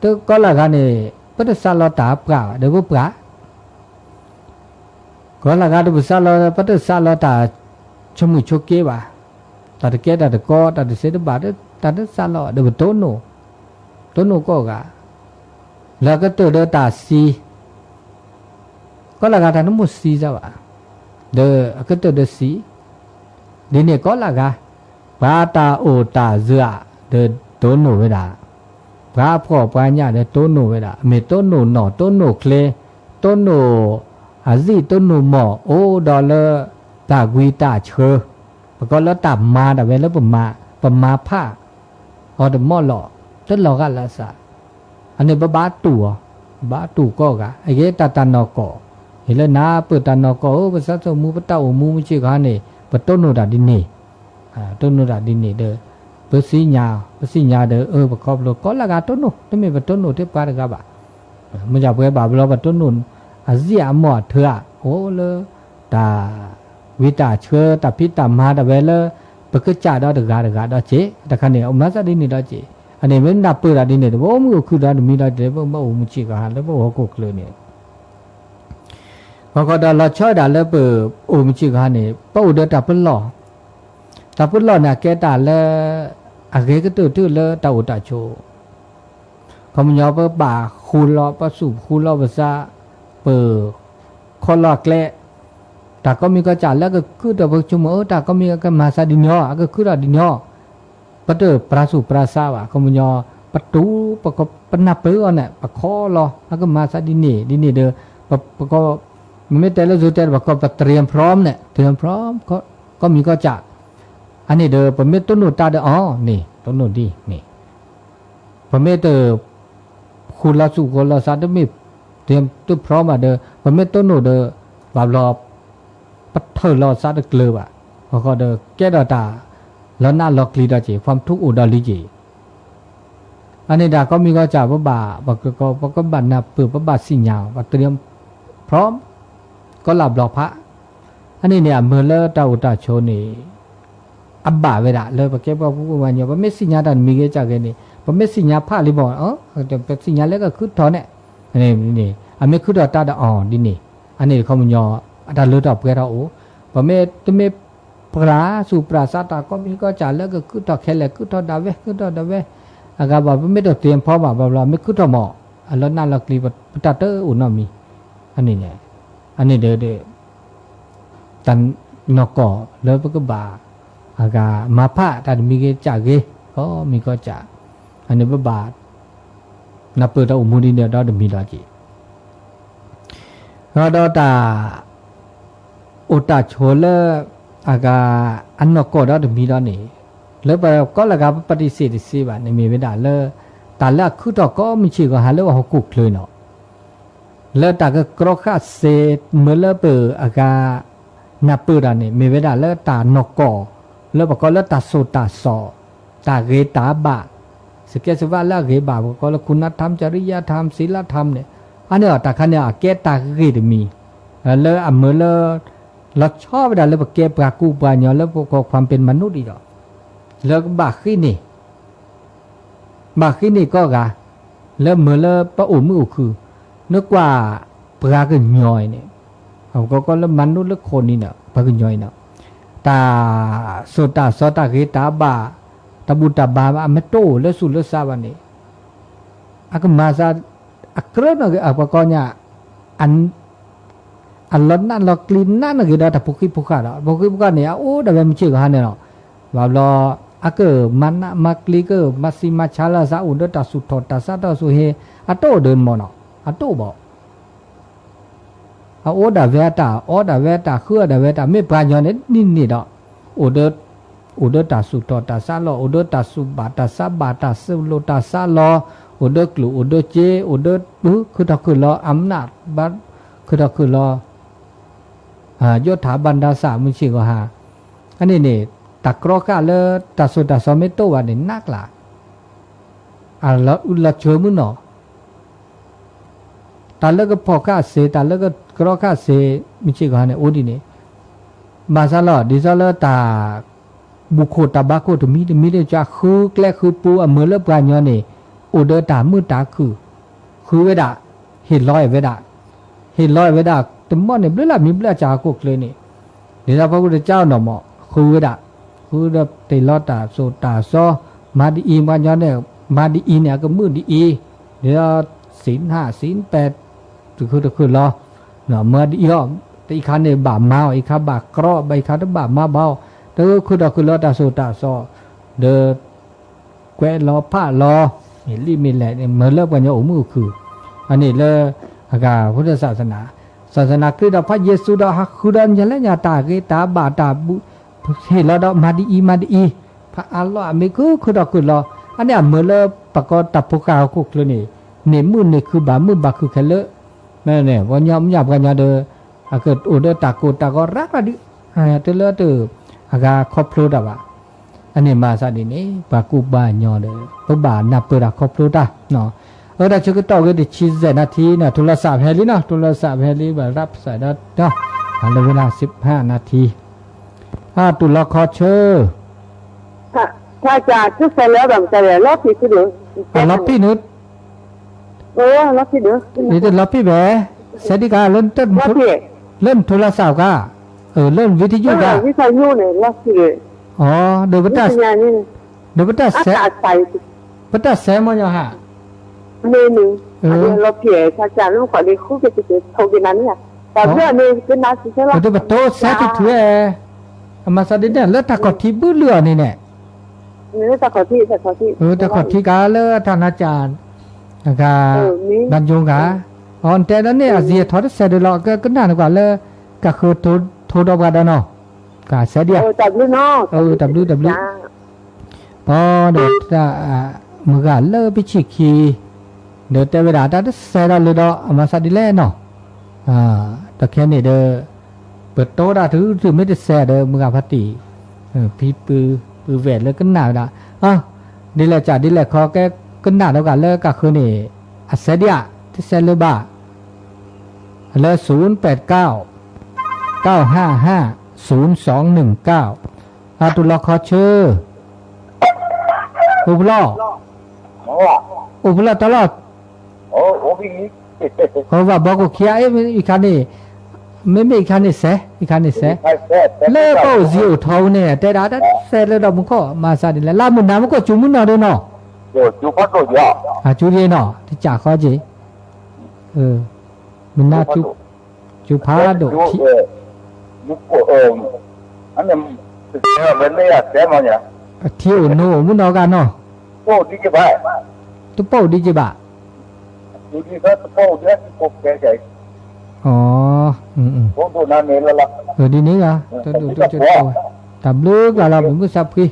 ตะก็ละกาเนี่ยปตะซาลอตาปลาเด้อบ่ปลาก็ละกาเด้อบ่ซาลอปตะซาลอตาช่องมือโชเกะบ่าตาตะเกะตาตะก็ตาตะเสดบ่าเด้อตาตะซาลอเด้อบ่ต้นโนก็กะแล้วก็ตัวเด้อตาซีก็ละกาตานุมุซีซะบ่าเด้อก็ตัวเด้อซีဒီနေ့ကောလာကဘာတာအိုတာဇာဒေတိုနိုဝေတာဘာဖောပညာတဲ့တိုနိုဝေတာအမေတိုနိုနော်တိုနိုကလေတိုနိုအဇီတိုနိုမောအိုဒေါ်လာတာဂွီတာချေဘကောလတာမာတပဲလပမာဖဟောဒမောလောတက်လောကလာစာအနေဘာတူကောကအကေတတနောကောဟေလနာပတနောကောဘစတ်မူပတောမူမချေကနေปต้นโนดาดินนี่ต้นโนดาดินนี่เด้อปสิญาเด้อประกอบโลก็ละกาต้นโนตเมปต้นโนที่ปาระกะบะมันจะเพื่อบาบลอปต้นโนอาเซียหมอเถอะโอ้เลตาวิตาเชอตาพิตามาตะเวเลปกจาดอตะกาดอเจตะคันนี่อมัสดินี่ดอเจอันนี้มันนับเปิดดินนี่บ่มูคือดามีดอเดบ่มูจิกะหาแล้วบ่โกกเลยนี่พอก็ดาลอช่อยดาเลเปโอมจิกานี่ปะอุดตาปลอน่ะแกตาเลอะเกกตุเลตาอุตาโชคอมญอปะบาคูลอปะสุคูลอภาษาเปคอลอแกลตาก็มีก็จาแล้วก็คือตะบชุมตาก็มีก็มาซาดิญอก็คือดิญอปะเตปราสุปราสาวะคอมญอปะตูปะก็ปะนับเปอน่ะปะคอลอก็มาซาดินี่เด้อปะก็มันไม่แต่ละสุดแต่ว่าก็เตรียมพร้อมเนี่ยเตรียมพร้อมก็มีก็จะอันนี้เด้อผมไม่ต้นโนตาเด้ออ๋อนี่ต้นโนดีนี่ผมไม่เด้อคุณละสุคนละสัตว์ไม่เตรียมตัวพร้อมอ่ะเด้อผมไม่ต้นโนเด้อบาบลอปัทเถอรอสัตว์เกลืออ่ะพอก็เด้อแก้ดอตาแล้วน่าลอกลีดาจีความทุกข์อุดาลีจีอันนี้ดาก็มีก็จะว่าก็บันนับเปิดว่าบาสิญญาว่าเตรียมพร้อมก็หลับหลอกพระอันนี้เนี่ยเมื่อเลตาอุตาโชนี่อับบาเวดาเลยปะเก็บว่าผู้วันอยู่ปะเมสิญญาดันมีเกจากนี่ปะเมสิญญาพระลิบอกแต่ปะสิญญาแล้วก็คือถอนเนี่ยนี่อันนี้คือดอตาดอ่อนดินี่อันนี้เขามันยอดันเลือดออกเกเราโอ้ปะเมตเมปราสุปราสาตาก็มีก็จ่าแล้วก็คือถอแค่แหละคือถอดาเวคือถอดาเวอากาบอกไม่ต้องเตรียมพร้อมแบบเราไม่คือถอหมอแล้วนั่นเรากลีบปะเตอร์อุ่นมีอันนี้เนี่ยอันนี้เด้อตันนกอแล้วก็บาอากามาพะตันมีเกจากเกก็มีก็จะอันนี้บานับเปิดเอามูดีเนี่ยดอดมีดอจีก็ดอตาอุตาโชเลอากาอันนกอดอมีดอนี่แล้วก็ละกาปฏิเสธสิบาในมีเวดาเลตาละคือตอก็มีชื่อก็หาแล้วว่าเขากุกเลยเนาะแล้วตาก็กรอกข้าเศษเมื่อเลิกเปิดอากานับเปิดอันนี้มีเวลาเลิกตานกก่อแล้วบอกก็เลิกตาโซตาสอตาเกตาบะสเกสว่าเลิกเกบาบอกก็แล้วคุณธรรมจริยธรรมศีลธรรมเนี่ยอันนี้ตาคันเนี่ยเกตาเกตมีแล้วเมื่อเลิกเราชอบเวลาเลิกเกปรากูปราญญาแล้วก็ความเป็นมนุษย์ดีหรอแล้วบาขี้นี่ก็กะแล้วเมื่อเลิกปะอุ่มมือคือนึกว่าปลาก็ย่อยเนี่ยเขาก็แล้วมนุษย์แล้วคนนี่เนี่ยปลาก็ย่อยเนี่ยตาโซตาเกตาบาตาบุตาบาไม่โตแล้วสุดแล้วซาวันนี้ก็มาซาเครื่องอะไรก็เนี่ยอันล้นนั่นเรากลิ่นนั่นก็ได้แต่พวกขี้พวกเนี่ยโอ้แต่เป็นไม่เชื่อกันเนี่ยเนาะว่าเรามันมักลีก็มาซิมาชาลาซาอุดตาสุดทอตาซาตาสุเฮโตเดินมอเนาะโตบอกโอ้ดาเวตาคือดาเวตาไม่ปราญญาเนี่ยนี่ดอกอุดตาสุตตาซาลออุดตาสุบาตาซาบาตาสุโลตาซาลออุดกลุอุดเจอุดบุคือตะคือลออำนาจบัดคือตะคือลอยศถาบรรดาสามุชิกหาอันนี้เนี่ย ตะกรอกะเลตะสุดตะซอเมโตวะนี่นักล่ะละอุละเชมุนเนาะตาเลก็พอกะเสตาเลก็กรอกะเสมิชิกะเนี่ยโอดิเนี่ยมาซาลอดิซาลตาบุโคตาบาโคตมีเดจะคือแกลคือปูอเมเลปานยอนี่โอเดตามือตาคือเวดาเห็นร้อยเวดาแต่มอเนี่ยเบลล่ะมีเบลจากุกเลยนี่เดี๋ยวพระพุทธเจ้าเนาะหมอคือเวดาคือเดติลอตาโซตาซอมาดีอีมานยอเนี่ยมาดีอีเนี่ยก็มือดีอีเดี๋ยวศีล5ศีล8คือรอเนาะเมื่อดีอ่ะแต่อีกคันเนี่ยบาปมาอีกคันบาปเคราะห์ใบคันบาปมาเบาเด้อคือรอตาโซตาซอเด้อแกวรอผ้ารอนี่รีมีแหละเนี่ยเมื่อเลิกกันโยมือคืออันนี้เลยอากาพุทธศาสนาคือดาพระเยซูดาฮักคือดันยันและญาตาเกตาบาตาบุเฮลอดมาดีอีพระอัลลอฮ์ไม่คือรออันนี้เมื่อเลิกปะกอบตับพวกเขาคุกเลยนี่เนี่ยมือเนี่ยคือบามือบาคือแค่เลอะแม่เนี่ยวันยอมหยาบกันยาเด้อเกิดอุดตากูตาก็รักละดิเตเลอะเตออากาครอบครัวดาวะอันนี้มาซะดินี่ปากูบาญอเด้อปะบานับเปิดครอบครัวตาเนาะเราจะก็ต่อกันที่70 นาทีนะโทรศัพท์เฮลินะโทรศัพท์เฮลิแบบรับสายได้เนาะเหลือเวลา15 นาทีตุลาคอเชอร์ถ้าจะชุดเสร็จแล้วแบบจะรอบพี่คือเดี๋ยวรอบพี่นุชรอบพี่เดี๋ยวนี่จะรอบพี่แบเสร็จดีกาเล่นโทรศัพท์ก็เล่นวิทยุก็วิทยุเนี่ยรอบพี่อ๋อเดี๋ยวบัตรเสร็จบัตรเสร็จมั้ยฮะนี่รอบพี่ถ้าจะลูกขอดีคู่กับจะโทรกันนั้นเนี่ยแต่เพื่อนนี่เป็นนักศึกษาเดี๋ยวบัตรโตเสร็จที่ถือมาซะดิเนี่ยเลิศตะกอดที่บื้อเรือนี่เนี่ยตะกอดที่ตะกอดที่กาเลิศท่านอาจารย์นะคะบรรยงกาอ๋อแต่แล้วเนี่ยอาเซียทอดเสร็จเดี๋ยวก็น่ากว่าเลยก็คือโทรดอกกันเนาะกาเสร็จเดียวจับลูกเนาะจับลูพอเดี๋ยวจะมือกาเลิศไปฉีกขีเดี๋ยวแต่เวลาถ้าเสร็จแล้วเลยดอกมาซะดิแลเนาะแต่แค่นี้เด้อเปิดโต๊ะได้ถือไม่ได้แซ่เด้อมือพัตติพี่ปือแหวนเลยก็หนาได้นี่แหละจ้ะนี่แหละขอแกก็หนาแล้วกันเลยก็คือนี่อัสเซเดียที่เซเลบ้าเลย089550219ตุลาคอเชอร์อุบลตลอดโอ้พี่เขาว่าบอกกูเขียอีกคันนี่ไม่คันนี่แสอีกคันนี่แสเลิกก็ซิวทาวเนี่ยแต่ดาแสเลยดอกมึงก็มาซะนี่แหละลามุนนามึงก็จุมุนนาเด้อเนาะจูพัดโตยอ่ะจูเรเนาะที่จ่าขอจิมุนนาจูพาโดที่มุกอันนั้นเป็นไม่แซ่มาเนี่ยที่โนมุนนากันเนาะโอ้ดีจิบ่าตุ๊ปดิจิบ่าดูดีก็ตุ๊ปเนี่ยตุ๊ปแก่อ๋อโอ้ดูนั่นนี่ละดีนี้อ่ะดูตับลึกแล้วผมก็สับกี้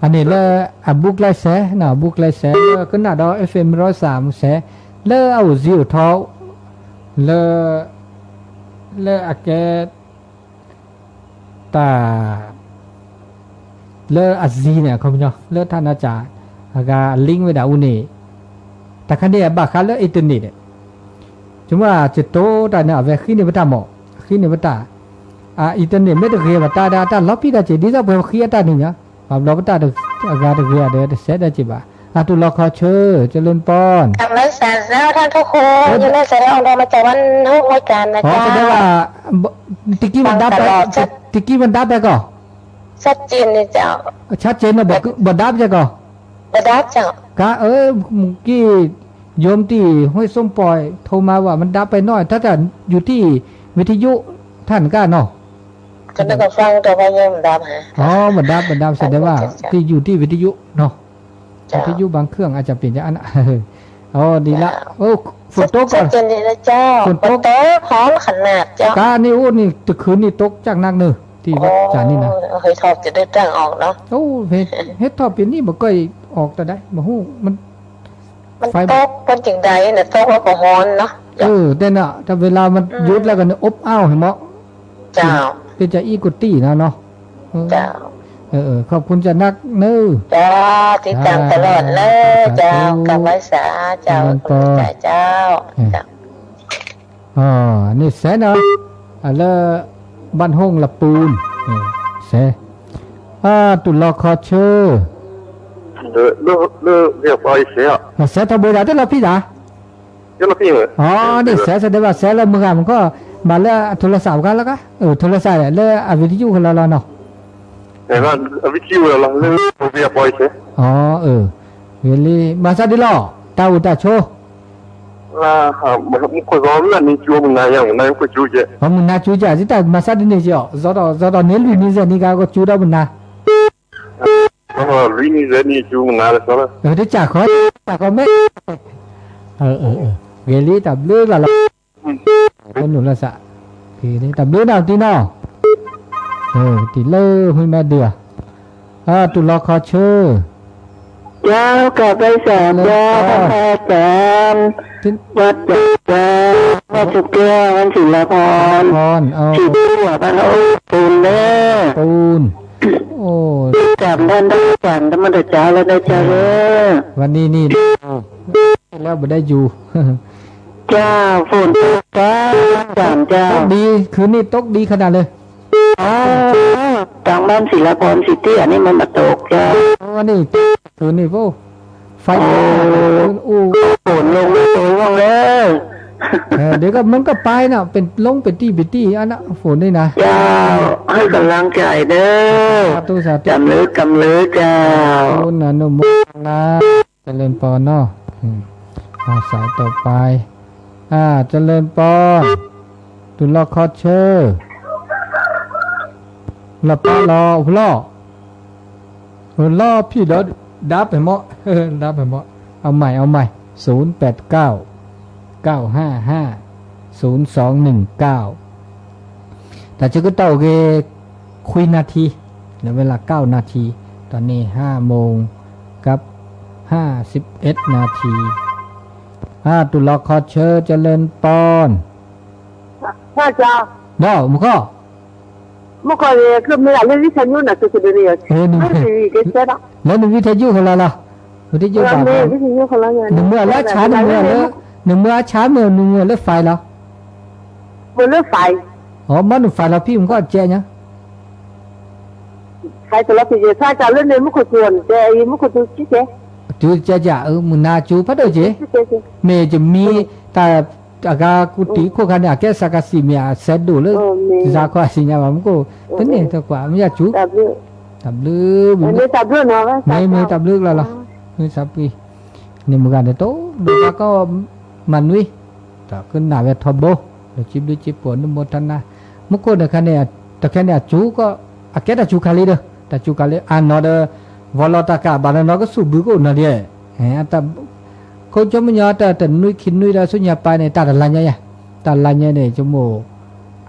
อันนี้ละบุกไลแสนะบุกไลแสก็น่าดอ FM 103แสเลเอาซิวทอเลอะแกตาเลอัซซีเนี่ยครับเนาะเลท่านอาจารย์ก็ลิงก์ไว้ดาวนี่แต่คันนี้บักคันเลอินเทอร์เน็ตcuma ceto tanya ave khini bata mo khini bata internet me de ge bata da lopi da che di sa bwe khia ta ni nya ba lo bata de aga de ge de set da che ba tu lo kho chö เจริญปอนกำลังสารแล้วท่านทุกคนยังไม่เสร็จแล้วเรามาจากวันนู้นวันจันทร์นะจ๊ะแสดงว่าติกี้มันดับไปก็ชัดเจนเลยเจ้าชัดเจนนะบ่ดับจ้ะก็บ่ดับเจ้าก็เมื่อกี้โยมที่ห้วยส้มปล่อยโทรมาว่ามันดับไปน้อยถ้าจะอยู่ที่วิทยุท่านก็เนาะก็นึกว่าฟังแต่ว่ายังมันดับฮะมันดับแสดงว่าที่อยู่ที่วิทยุเนาะวิทยุบางเครื่องอาจจะเปลี่ยนจากอันดีละฝนตกก่อนเจ้าเจ้าฝนตกพร้อมขนาดเจ้าการนี่นี่ตึกคืนนี่ตกจากนักเนอะที่วัดจานี่นะเฮ้ยทอบจะได้จ้างออกเนาะเฮ็ดทอบเป็นนี่บ่เคยออกแต่ได้บ่ฮู้มันตกเป็นจังใดเนี่ยตกแล้วก็ฮ้อนเนาะแต่น่ะถ้าเวลามันยุดแล้วก็อบอ้าวเห็นบ่เจ้าเป็นจะอีกุตี้นะเนาะ เจ้าขอบคุณจะนักเนื้อจ้าติดตามตลอดเลยเจ้ากับไว้สาเจ้าคุณเจ้านี่แสนนะแล้วบ้านห้องละปูนแสตุลคอเชอเรียกไปเสียแสทำบุญได้แล้วพี่จ๋านี่แสแสดงว่าแสแล้วมึงมันก็มาแล้วโทรศัพท์กันแล้วก็โทรศัพท์แล้ววิทยุของเราเนาะแต่ว่าวิทยุเราเรียกไปเสียเวลีมาซาดิลอตาอุตาโชมันคนร้อนนี่จูมึงนายอย่างนั้นก็จูเจมึงนาจูเจจิตามาซาดินี่เจ้าจอดเนลุนี่เจนี่ก็จูดาบุนาลุยนี่เจนี่จูมึงนาเลยสิเดี๋ยวจ่าขอไม่เวลีตับเลือดละคนหนุนละสะทีนี้ตับเลือดเอาที่นอตีเล่หุ่นแม่เดือตุลคอเชอยาวกับไปสามยาวพระอาจารย์วัดจักรวัดจุกแก้ววันศิลปรศิลปะพระปูนเด้ปูนจำท่านได้จันธรรมดาแล้วได้เจอวันนี้นี่แล้วบ่ได้อยู่เจ้าฝนตกจ้าจันเจ้าดีคืนนี้ตกดีขนาดเลยทางบ้านศิลปรสิทธิอันนี้มันมาตกจ้าวันนี้คืนนี้พวกไฟฝนลงเลยเดี๋ยวก็มันก็ไปนะเป็นลงเป็นตี้อันนั้นฝนด้วยนะเจ้าให้กำลังใจเด้อจำเลือเจ้านะนุโมนะเจริญปอนเนาะสายต่อไปเจริญปอนตุลคอเชอร์ละปารอพี่เดี๋ยวดับไปหมดเอาใหม่089555021แต่จะก็เต่าเกคุยนาทีในเวลา9นาทีตอนนี้5โมงกับ51นาทีตุลคอเชอร์เจริญปอนพ่อจ้าบ่มึงก็มื่อก่อนเนี่ยคือไม่ได้เล่นวิทยุน่ะคือเรียนไม่ได้เก็บได้แล้ววิทยุของเราล่ะวิทยุแบบวิทยุของเราเนี่ยหนึ่งเมื่อแล้วช้าหนึ่งเมื่อแล้วไฟแล้วเลือกไฟมันไฟแล้วพี่มันก็แจ้เนี่ยใครตัวเราพี่จะถ้าจะเล่นเนี่ยมันก็ชวนแต่มันก็ดูจิ๊กจูจ้ามึงนาจูพัดเจเมย์จะมีแต่อากากุฏิคู่กันเนี่ยแค่สักสิมีเสร็จดูเลยจากว่าสิเนี่ยมันก็เป็นเนี่ยแต่กว่าไม่อยากจูตับลือไม่ตับลือเนาะไม่ตับลือแล้วล่ะไม่สับปีนี่มึงกันเดี๋ยวโตดูแล้วก็มันวิแต่ขึ้นหน้าเวทบเดี๋ยวจิบปวดนุ่มบนทันนะมุกคนเดี๋ยวแค่เนี่ยจูก็อาแค่แต่จูคาลีเด้อแต่จูคาลีนอเดอวอลตากาบานนอก็สูบบุกนั่นเดียแต่คนจะไม่ยอมแต่นุ้ยคิดนุ้ยแล้วสุญญาไปในตาลันเนี่ยเนี่ยจมู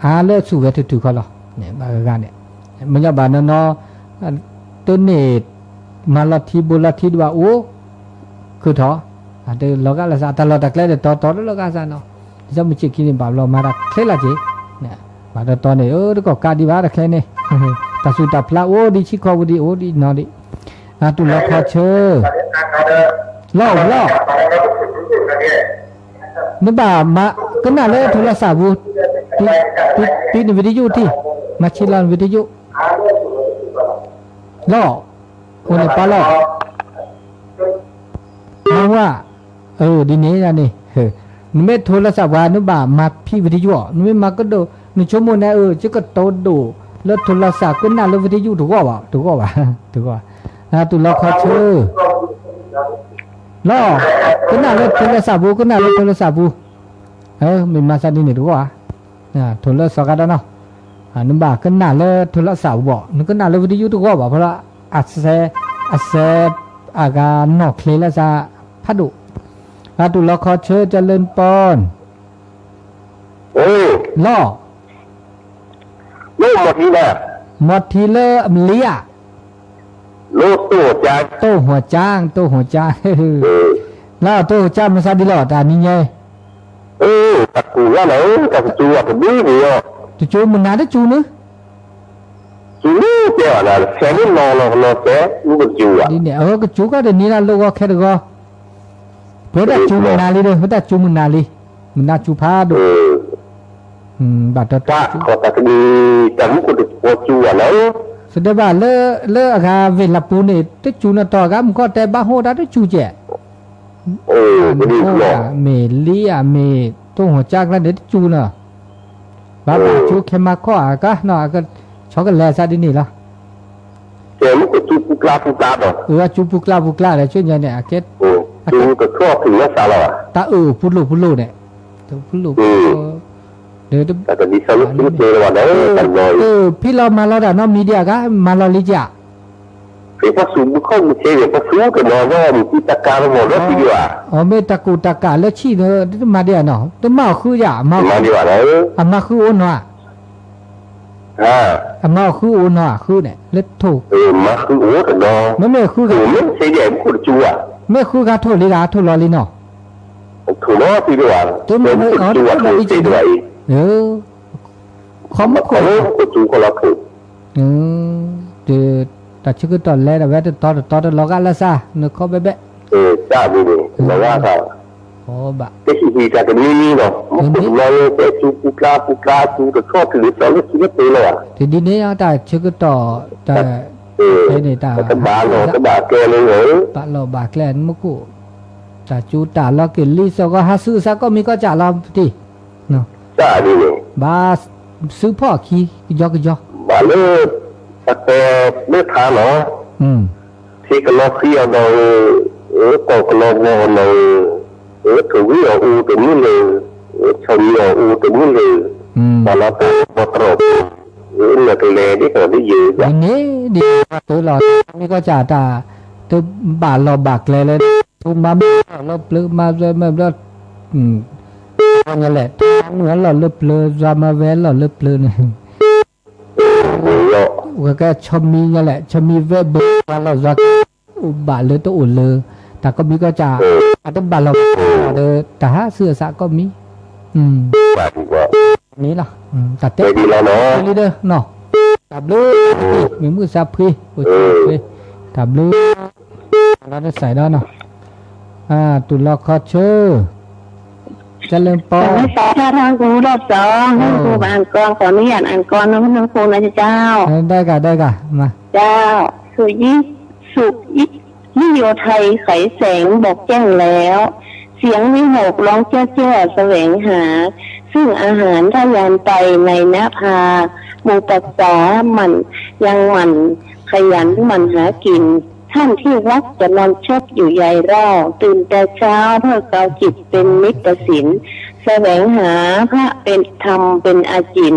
กเลิกสูบถือเขาหรอเนี่ยบางการเนี่ยมันจะบานนอตัวเนตมาลาทีบุลาทีว่าโอ้คือท้อเดี๋ยวเราก็ละซาแต่เราตะเกียบต่อแล้วเราก็ซาเนาะจะไม่ชิคิดแบบเรามาดักเคล่าจีเนี่ยมาตอนนี้ก็การดีว่าแค่นี้แต่สุดท้ายพลาโอ้ดิชิคอวดีโอ้ดินอดิตุลคอเชอร์ล่อนึกบ่ามาก็น่าเลยโทรศัพท์ปิดวิทยุที่มาชิลันวิทยุล่อคนในป่าล่อมาว่าดีนี้นะนี่นึกไม่โทรศัพท์ว่านึกบ่ามาพี่วิทยุนึกไม่มาก็ดูนึกชั่วโมงนะจะก็โตดูแล้วโทรศัพท์ก็น่าเลยวิทยุถูกว่าตุลคอเชอร์ล่อก็น่าเลยโทรศัพท์บูมีมาซาดินี่ถูกว่าโทรศัพท์กันเนาะนึกบ่าก็น่าเลยโทรศัพท์บ่นึกก็น่าเลยวิทยุถูกว่าเพราะอาเซอาการนอกเคลซาพัดุตุลคอเชอร์เจริญปอนล่อหมดทีเลยเลียลูกโตหัวจ้างแล้วโตหัวจ้างมาซาดิลอตานี่ไงตะกูว่าไหนตะจูอ่ะผมนี่เดียวตะจูมันน่าได้จูนึ chú kêu là xe nó nó xe nó có chú à đi nè cái chú có để ní là lúc có được không bữa đã chú mình nào đi đây bữa đã chú mình nào đi mình nào chú phá được bà ta có ta cái đi tấm của được có chú à nó sudah bah le aga về lập bún này tức chú nó to cái một con tay ba hồ đã tức chú trẻ cái đi mẹ lia mẹ tôi hỏi chắc là để chú nữa bà chú kem mà có à cái nó cái cho cái lẹ ra đi nè là cái một chú bukla rồi chú bukla này chuyện này cái chú cái kho thì nó sao rồi ta pulu này pulu để cái đi sau lúc chơi là đấy thành rồiพี่เรามาเราđã nó media cái màเราlý giải cái phát súng không chơi được phát súng cái nó mình chỉ tất cả nó một rất nhiều à mấy tất cả là chỉ nó mà đi nó tôi mau khứ giả mà đi vào đấy mà khứ ôn hòa mà khứ ôn hòa khứ này lết thủ mà khứ ôn thì nó mấy khứ gà mình xây dựng của chú à mấy khứ gà thôi lo lý nó thủ nó thì được à tôi mới nói chú là ý chỉ vậy khó mất của chú có là thủ thì ta chưa có toàn lẽ là bé to lo gà là sao nó khó bé sao đi lo gà sao bà cái gì ra cái mini rồi một nói cái chú bukla chú cái kho thì nó nó chỉ biết rồi à thì đi đấy ta chưa có tỏ ta cái này ta cái bà kêu lên rồi bà kêu mất cụ ta chú ta lo cái lý sao có hát sư sao có mi có trả làm thì nó sao đi bà sư phò khi cái do bà nó nó thả nó thì cái lo khi ở đâu ở cái lo nó ở cái ví dụ u từ mũi lừa sau nhiều u từ mũi lừa mà nó từ một trộn là cái lề đấy rồi đi dự vậy nè đi tôi lo mi có trả ta tôi bà lo bạc lên tôi mà lo plơ mà rồi như lẽ nó là lớp lơ ra mà vé là lớp lơ này cái châm mi như lẽ châm mi vé bơ là ra bà lơ tôi ổn lơ ta có mi có trả ta bà lòng ta hát xưa xã có mi mi là ta tết đi đây nó tập lơ mình muốn sắp khi tập lơ nó xảy đó nào tụi lo khó chơiจะเริ่มปอถ้าทางครูรอบสองครูอ่านกรขออนุญาตอ่านกรนะพระครูนะเจ้าได้กะมาเจ้าสุยินิโยไทยไขแสงบอกแจ้งแล้วเสียงวิหกร้องแจ้แสวงหาซึ่งอาหารทะยานไปในนภาหมู่ปัสสามันยังมันขยันมันหากินท่านที่วัดจะนอนชอบอยู่ใยเร่าตื่นแต่เช้าเพื่อเกาจิตเป็นมิตรศิลแสวงหาพระเป็นธรรมเป็นอาจิน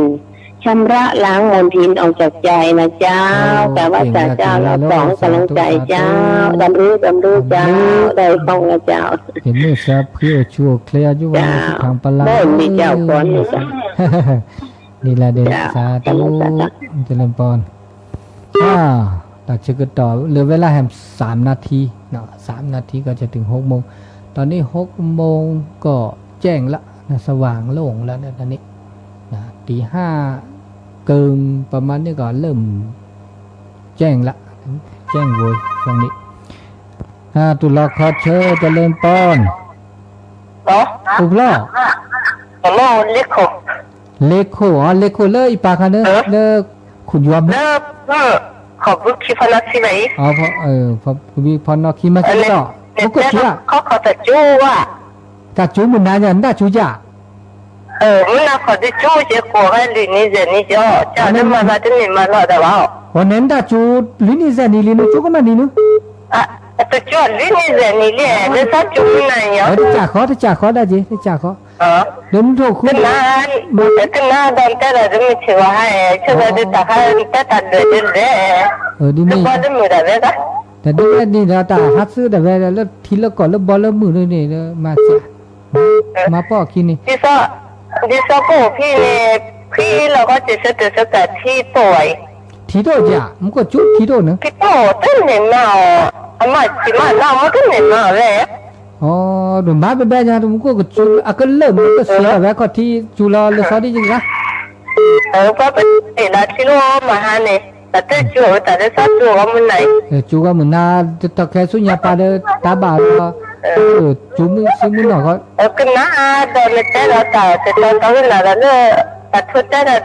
ชำระล้างมลทินออกจากใจนะเจ้าแต่ว่าเจ้าเราสองกำลังใจเจ้าดำรู้เจ้าได้ฟังนะเจ้าเห็นมือซับเพื่อชั่วเคลียร์อยู่ว่าทางปลาได้มีเจ้าก่อนนี่จ้ะนี่แหละเด็กสาธุเจริญพรตัดเชือกต่อเหลือเวลาแค่3 นาทีเนาะ3 นาทีก็จะถึง6 โมงตอนนี้6 โมงก็แจ้งละนะสว่างโล่งแล้วเนี่ยตอนนี้นะตี 5เกินประมาณนี้ก็เริ่มแจ้งละแจ้งโวยช่วงนี้ตุลาคอเชอจะเริ่มป้อนอุบล้อเล็กโคเลยปากกันเนอะเลิกขุนยอมเลิกขอบคุณคิดพนักที่ไหนพอวิพอนอคิมาคิดต่อมันก็ชั่วเขาขอแต่จู้ว่ะแต่จู้มันนานยังได้จู้จ้ะมันน่าขอจะจู้เจ้าขอให้ลินิเซนี่เจ้าได้มาได้นี่มาแล้วแต่ว่าวันนั้นได้จู้ลินิเซนี่จู้ก็มานี่นู้แต่จู้ลินิเซนี่เลยแต่ถ้าจู้ไหนอ่ะได้จ่าขอได้จีได้จ่าขอเดินถูกคุณน้าดอนแต่ละจะไม่เชื่อให้เชื่อได้แต่ให้แต่ตัดเดือดเลยดีนี่ก็ได้มือได้ไหมคะแต่ดีนี่เราแต่ฮัตซื้อแต่เวลาแล้วทีละก่อนแล้วบอลแล้วมือเลยนี่มาเสียมาป้อคินี่ดิซอกูพี่เราก็จะเสด็จที่ตัวทีโตจ้ะมันก็จุดทีโตเนอะทีโตตั้งเนี่ยมาไม่ที่มาเราไม่ตั้งเนี่ยมาเลยดูมาเป็นแบบนี้มันก็จูก็เริ่มก็เสียแบบก็ที่จูลาเลยสอดีจริงนะก็เป็นเวลาที่เรามาหาเนี่ย แต่เจ้าจูแต่เจ้าจูก็มันไหนจูก็มันน่าตะแค่สุญญาปาเดตาบาก็จูมือซื้อมือหน่อยก็ก็น่าเดินเต้นเราแต่ตอนนั้นเราแต่ทุกเต้นเรา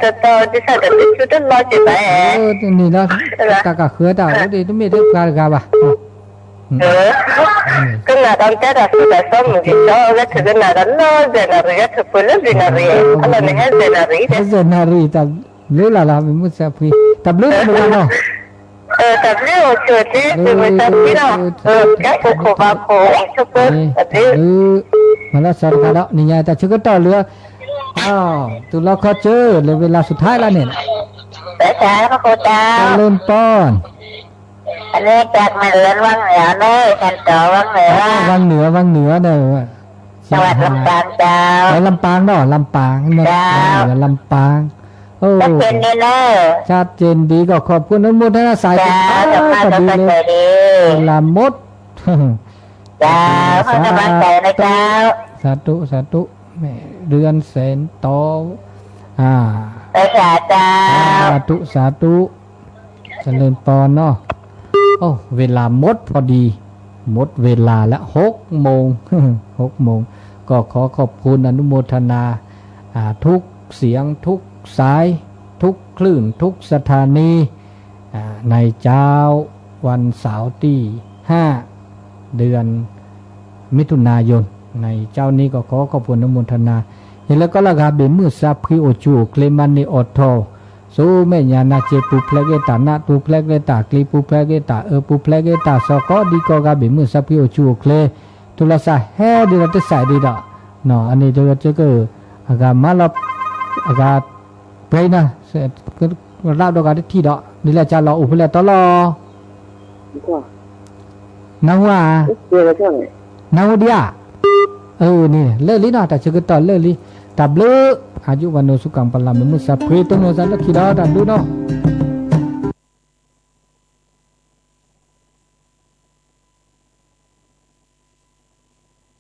ที่สัตว์ที่ชุดนั้นรอจีบไปนี่นะตากะเขือตาเดี๋ยวไม่ได้กาบ่ะก็น่าตอนเต้นเราสุดแต่สมมุติแล้วถึงน่าตอนนั้นเจนารีถึงพูดเจนารีอะไรนี่เจนารีแต่เรื่องอะไรมันมุสาฟีแต่เรื่องอะไรเนาะแต่เรื่องจุดที่คือมันจะที่เราแค่โคบาโคชุบแต่มาแล้วสารพัดนี่ไงแต่ชุกต่อเรือตัวเราเขาเจอเลยเวลาสุดท้ายแล้วเนี่ยแต่ใช่พระโคตาเริ่มต้นอันนี้จากมันเล่นวังเหนือเนยกันต่อวังเหนือวังเหนือเนี่ยจังหวัดลำปางเจ้าลำปางเนาะลำปางเนาะลำปางชัดเจนดีนะชัดเจนดีก็ขอบคุณน้ำมดนะสายก็ดีเลยลำมดเจ้าขอกำลังใจนะเจ้าสาธุเดือนแสนโตไปสาสาธุเจริญปอนเนาะโอ้เวลาหมดพอดีหมดเวลาแล้ว6 โมง 6 โมงก็ขอขอบคุณอนุโมทนาทุกเสียงทุกสายทุกคลื่นทุกสถานีในเจ้าวันเสาร์ที่5เดือนมิถุนายนในเจ้านี้ก็ขอขอบคุณอนุโมทนาเห็นแล้วก็ละกาเบมือซับพิโอจูเคลมันนิออทโทสูแม่ญาณาเจปูเพลเกตานาตูเพลเกตากลีปูเพลเกตาปูเพลเกตาสก็ดีก็กาเบมือซับพิโอจูเคลตุลาสาแห่ดีรัตสายดีดะเนาะอันนี้จะก็อากามาลบอากาไปนะก็ราบดอกาที่ดอกนี่แหละจะรออุปเลตลอนาว่านาเดียนี่เลิกลิ้นแต่จะก็ต่อเลิกลิ้นตับเลิกอายุวันโนสุกังปลาเมื่อสัพเพตโนสันตคิดาดันดูเนาะ